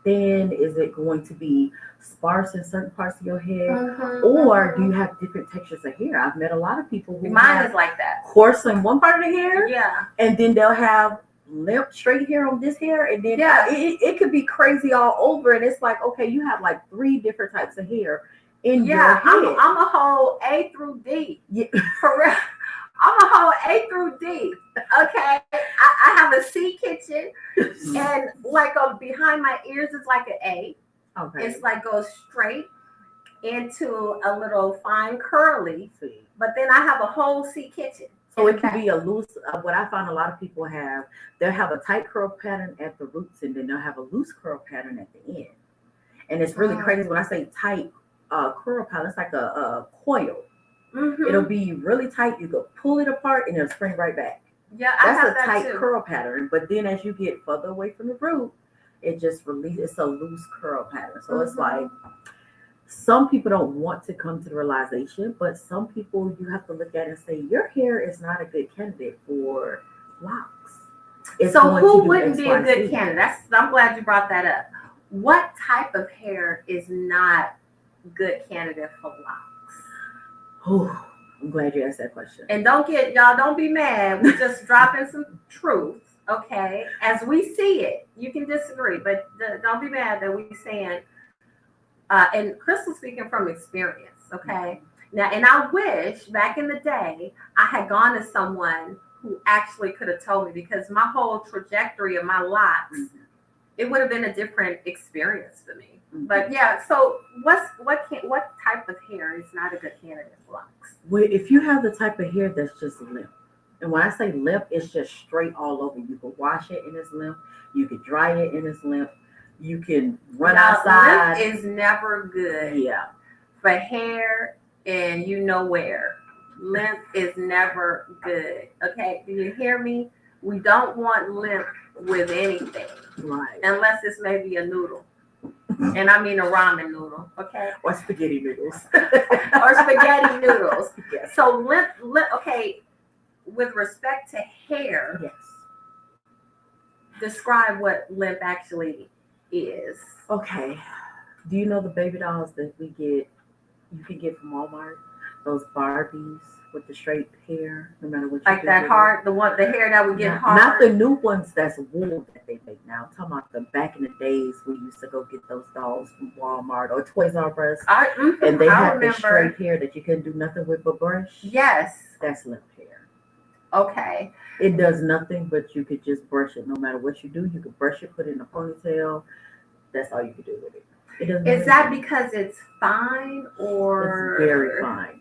thin? Is it going to be sparse in certain parts of your hair? Or do you have different textures of hair? I've met a lot of people who mine is like that. Coarse in one part of the hair. Yeah. And then they'll have limp straight hair on this hair. And then it could be crazy all over. And it's like, okay, you have like 3 different types of hair in your head. I'm a whole A through D. Yeah. For real. I'm a whole A through D. Okay. I have a C kitchen, and like behind my ears is like an A. Okay. It's like goes straight into a little fine curly. But then I have a whole C kitchen. So it can be a loose, what I find a lot of people have, they'll have a tight curl pattern at the roots, and then they'll have a loose curl pattern at the end. And it's really crazy when I say tight curl pattern, it's like a coil. It'll be really tight. You could pull it apart and it'll spring right back. Yeah, that's a tight curl pattern. But then as you get further away from the root, it just releases. It's a loose curl pattern. So it's like some people don't want to come to the realization, but some people you have to look at and say your hair is not a good candidate for locks. So who wouldn't be a good candidate? I'm glad you brought that up. What type of hair is not good candidate for locks? Oh, I'm glad you asked that question. And don't be mad. We're just dropping some truth, okay? As we see it, you can disagree, but don't be mad that we saying. And Krystal speaking from experience, okay? Now, and I wish back in the day I had gone to someone who actually could have told me, because my whole trajectory of my locks, it would have been a different experience for me. But yeah, so what type of hair is not a good candidate for locks? Well, if you have the type of hair that's just limp, And when I say limp, it's just straight all over. You can wash it and it's limp. You can dry it and it's limp. You can run Now, outside. limp is never good Yeah. for hair and you know where. Limp is never good. Okay, do you hear me? We don't want limp with anything Right. unless it's maybe a noodle. And I mean a ramen noodle, okay? Or spaghetti noodles. Or spaghetti noodles. Yes. So limp, okay, with respect to hair, Yes. describe what limp actually is. Okay. Do you know the baby dolls that you can get from Walmart? Those Barbies with the straight hair, no matter what you Like do that with hard, the hair that would it. get Not, hard. not the new ones that's wool that they make now. I'm talking about the back in the days we used to go get those dolls from Walmart or Toys R Us. And they I had the remember. straight hair that you couldn't do nothing with but brush. Yes. That's limp hair. Okay. It does nothing, but you could just brush it. No matter what you do, you could brush it, put it in a ponytail. That's all you could do with it. It doesn't. Is that because it's fine or? It's very fine.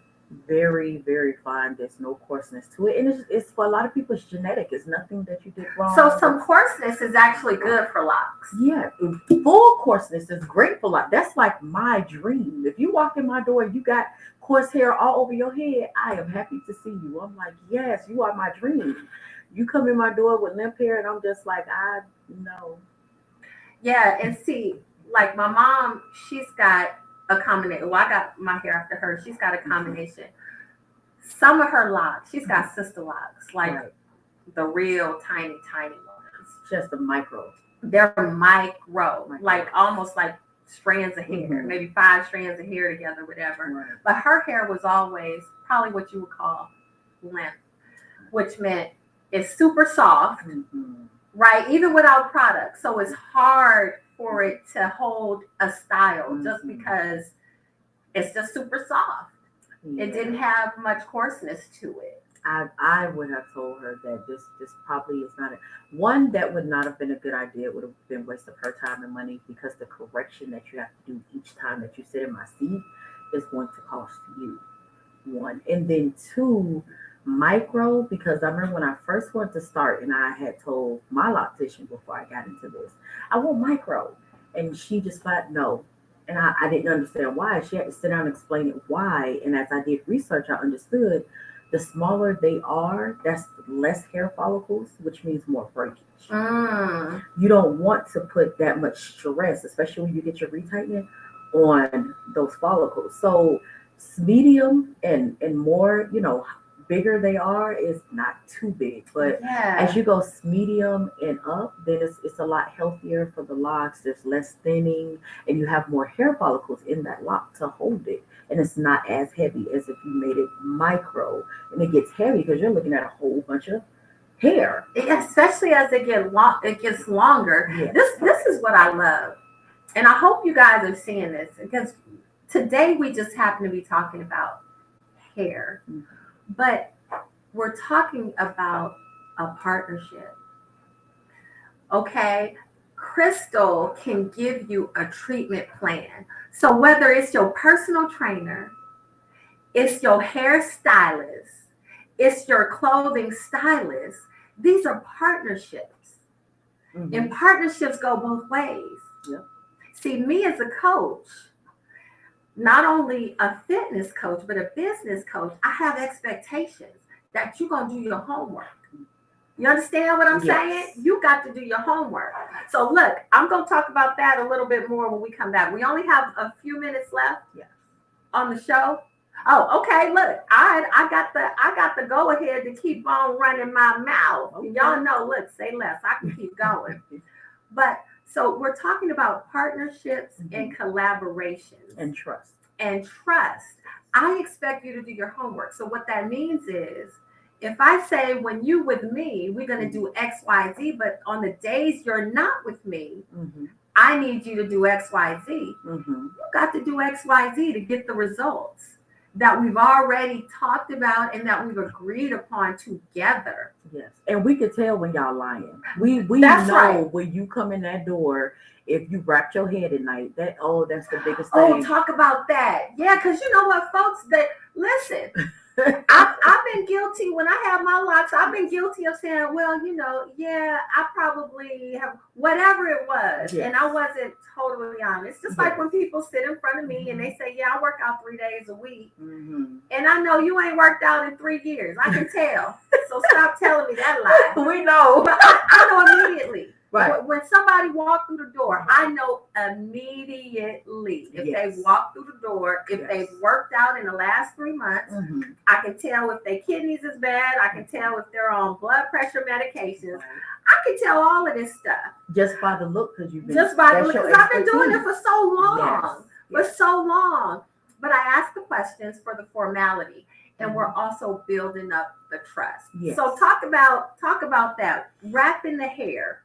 Very, very fine. There's no coarseness to it. And it's for a lot of people, it's genetic. It's nothing that you did wrong. So some coarseness is actually good for locks. Yeah, full coarseness is great for locks. That's like my dream. If you walk in my door and you got coarse hair all over your head, I am happy to see you. I'm like, yes, you are my dream. You come in my door with limp hair and I'm just like, I know. Yeah, and see, like my mom, she's got a combination. Well, I got my hair after her. She's got a combination. Some of her locks, she's got sister locks, like Right. the real tiny, tiny ones. Just a micro. They're micro, like almost like strands of hair, Mhm. maybe 5 strands of hair together, whatever. Right. But her hair was always probably what you would call limp, which meant it's super soft, Mhm. right? Even without products. So it's hard for it to hold a style just Mhm. because it's just super soft. Yeah. It didn't have much coarseness to it. I would have told her that this probably is not one that would not have been a good idea. It would have been a waste of her time and money because the correction that you have to do each time that you sit in my seat is going to cost you. One. And then two, micro, because I remember when I first wanted to start and I had told my loctician before I got into this, I want micro. And she just thought no. And I didn't understand why. She had to sit down and explain it why. And as I did research, I understood the smaller they are, that's less hair follicles, which means more breakage. You don't want to put that much stress, especially when you get your retightening, on those follicles. So medium and more, bigger they are is not too big. But Yeah. as you go medium and up, then it's a lot healthier for the locks. There's less thinning, and you have more hair follicles in that lock to hold it. And it's not as heavy as if you made it micro. And it gets heavy because you're looking at a whole bunch of hair. Especially as it gets longer. Yeah. This is what I love. And I hope you guys are seeing this because today we just happen to be talking about hair. Mhm. But we're talking about a partnership. Okay? Krystal can give you a treatment plan. So whether it's your personal trainer, it's your hairstylist, it's your clothing stylist, these are partnerships. Mhm. And partnerships go both ways. Yep. See, me as a coach, not only a fitness coach, but a business coach, I have expectations that you're going to do your homework. You understand what I'm Yes. saying? You got to do your homework. So look, I'm going to talk about that a little bit more when we come back. We only have a few minutes left on the show. Oh, okay. Look, I got the go ahead to keep on running my mouth. Okay. Y'all know, look, say less. I can keep going. But so we're talking about partnerships and collaborations And trust. and trust. I expect you to do your homework. So what that means is if I say when you with me, we're going to do X, Y, Z, but on the days you're not with me, Mm-hmm. I need you to do X, Y, Z. Mm-hmm. You got to do X, Y, Z to get the results that we've already talked about and that we've agreed upon together. Yes. And we could tell when y'all lying. We That's know right. when you come in that door, if you wrapped your head at night, that's the biggest Oh, thing. talk about that. Yeah, because you know what, folks, that listen, I've been guilty when I have my locks. I've been guilty of saying, well, yeah, I probably have whatever it was, Yes. and I wasn't totally honest. Just like when people sit in front of me and they say, yeah, I work out 3 days a week, and I know you ain't worked out in 3 years. I can tell. So stop telling me that lie. We know. But I know immediately. Right. When somebody walked through the door, I know immediately if they walked through the door, if they've worked out in the last 3 months. I can tell if their kidneys is bad. I can tell if they're on blood pressure medications. I can tell all of this stuff Just by the look, because you've been because I've been doing it for so long, so long. But I ask the questions for the formality, and we're also building up the trust. Yes. So talk about that, wrapping the hair.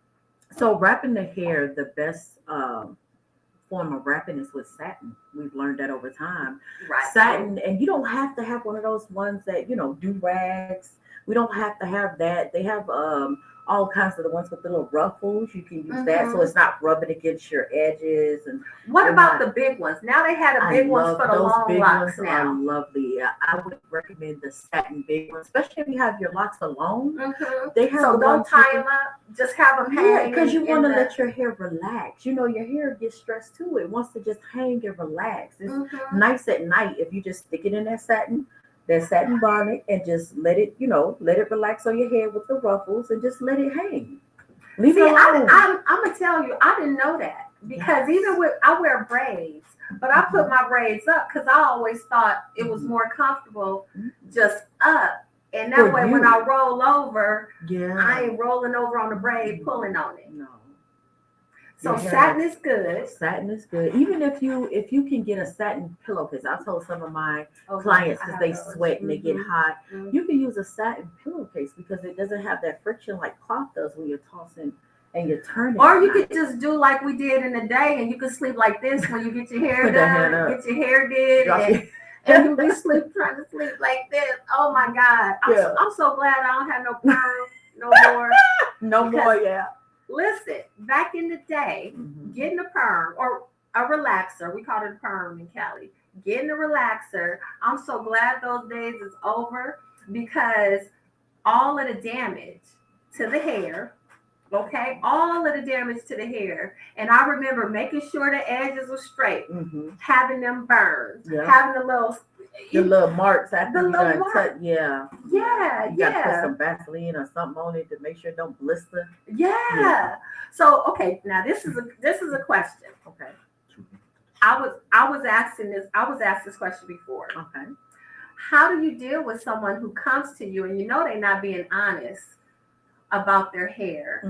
So wrapping the hair, the best form of wrapping is with satin. We've learned that over time. Right. Satin, and you don't have to have one of those ones that, do rags. We don't have to have that. They have all kinds of the ones with the little ruffles. You can use that so it's not rubbing against your edges. And what about the big ones? Now they had the big ones for the long big locks ones now. are lovely. I would recommend the satin big ones, especially if you have your locks alone. They have so don't tie them up. Just have them hang. Yeah, because you want to let your hair relax. Your hair gets stressed too. It wants to just hang and relax. It's nice at night if you just stick it in that satin bonnet and just let it relax on your head with the ruffles and just let it hang. Leave it alone. I'm gonna tell you, I didn't know that because even I wear braids, but I put my braids up because I always thought it was more comfortable just up, and that way when I roll over, I ain't rolling over on the braid, pulling on it. No. So satin is good. Satin is good. Even if you can get a satin pillowcase. I told some of my clients because they sweat and they get hot. You can use a satin pillowcase because it doesn't have that friction like cloth does when you're tossing and you're turning. Or you could just do like we did in the day, and you could sleep like this when you get your hair done, get your hair did, and you be trying to sleep like this. Oh my God! I'm so glad I don't have no perm no more. No more, yeah. Listen, back in the day, getting a perm or a relaxer, we called it a perm in Cali, getting a relaxer, I'm so glad those days is over because all of the damage to the hair, all of the damage to the hair, and I remember making sure the edges were straight, having them burned, having the little marks after the you little done cut, you gotta put some Vaseline or something on it to make sure it don't blister. So now this is a question. I was asked this question before. How do you deal with someone who comes to you and they're not being honest about their hair,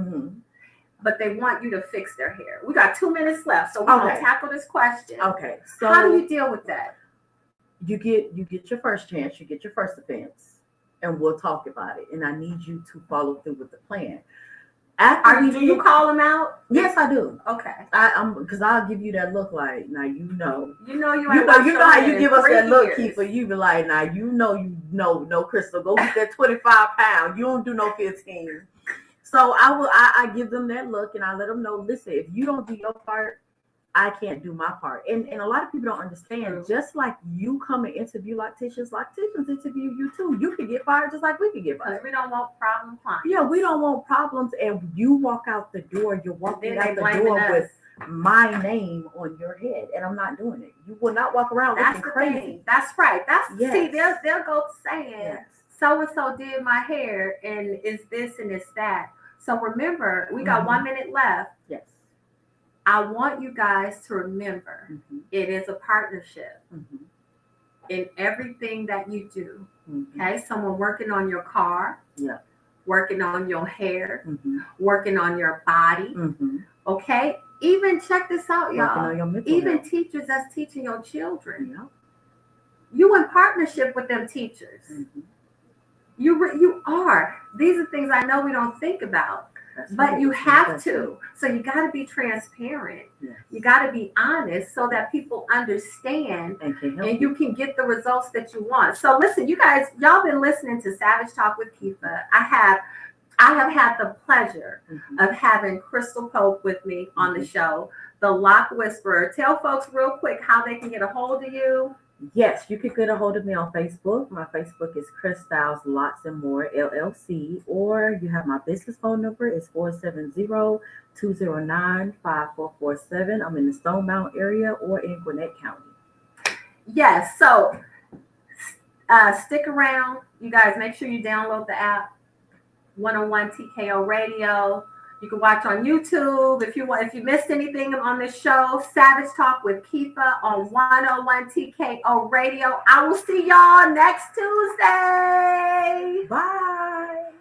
but they want you to fix their hair? We got 2 minutes left, so we're gonna tackle this question. So how do you deal with that? You get your first chance, you get your first offense, and we'll talk about it. And I need you to follow through with the plan. Do you call them out? Yes, I do. Because I'll give you that look like, now you know how you give us that look, Keefa. You be like, now no, Krystal, go get that 25 pounds. You don't do no 15. So I give them that look and I let them know, listen, if you don't do your part, I can't do my part. And a lot of people don't understand, just like you come and interview locticians interview you too. You can get fired just like we can get fired. We don't want problem clients. Yeah, we don't want problems. And you walk out the door, you're walking out the door with my name on your head. And I'm not doing it. You will not walk around looking crazy. Thing. That's right. See, they'll go saying, so-and-so did my hair and it's this and it's that. So remember, we got 1 minute left. Yes. I want you guys to remember it is a partnership in everything that you do. Okay, someone working on your car, working on your hair, working on your body. Okay, even check this out, y'all. Even teachers that's teaching your children. You in partnership with them teachers. You are. These are things I know we don't think about. But you have to. So you got to be transparent. You got to be honest so that people understand and you can get the results that you want. So listen, you guys, y'all been listening to Savage Talk with Keefa. I have had the pleasure of having Krystal Pope with me on the show, the Lock Whisperer. Tell folks real quick how they can get a hold of you. Yes, you could get a hold of me on Facebook. My Facebook is Krystal's Lots and More LLC, or you have my business phone number. It's 470-209-5447. I'm in the Stone Mountain area or in Gwinnett County. Yes. So stick around. You guys make sure you download the app 101 TKO Radio. You can watch on YouTube if you want. If you missed anything on this show, Savage Talk with Keefa on 101 TKO Radio. I will see y'all next Tuesday. Bye.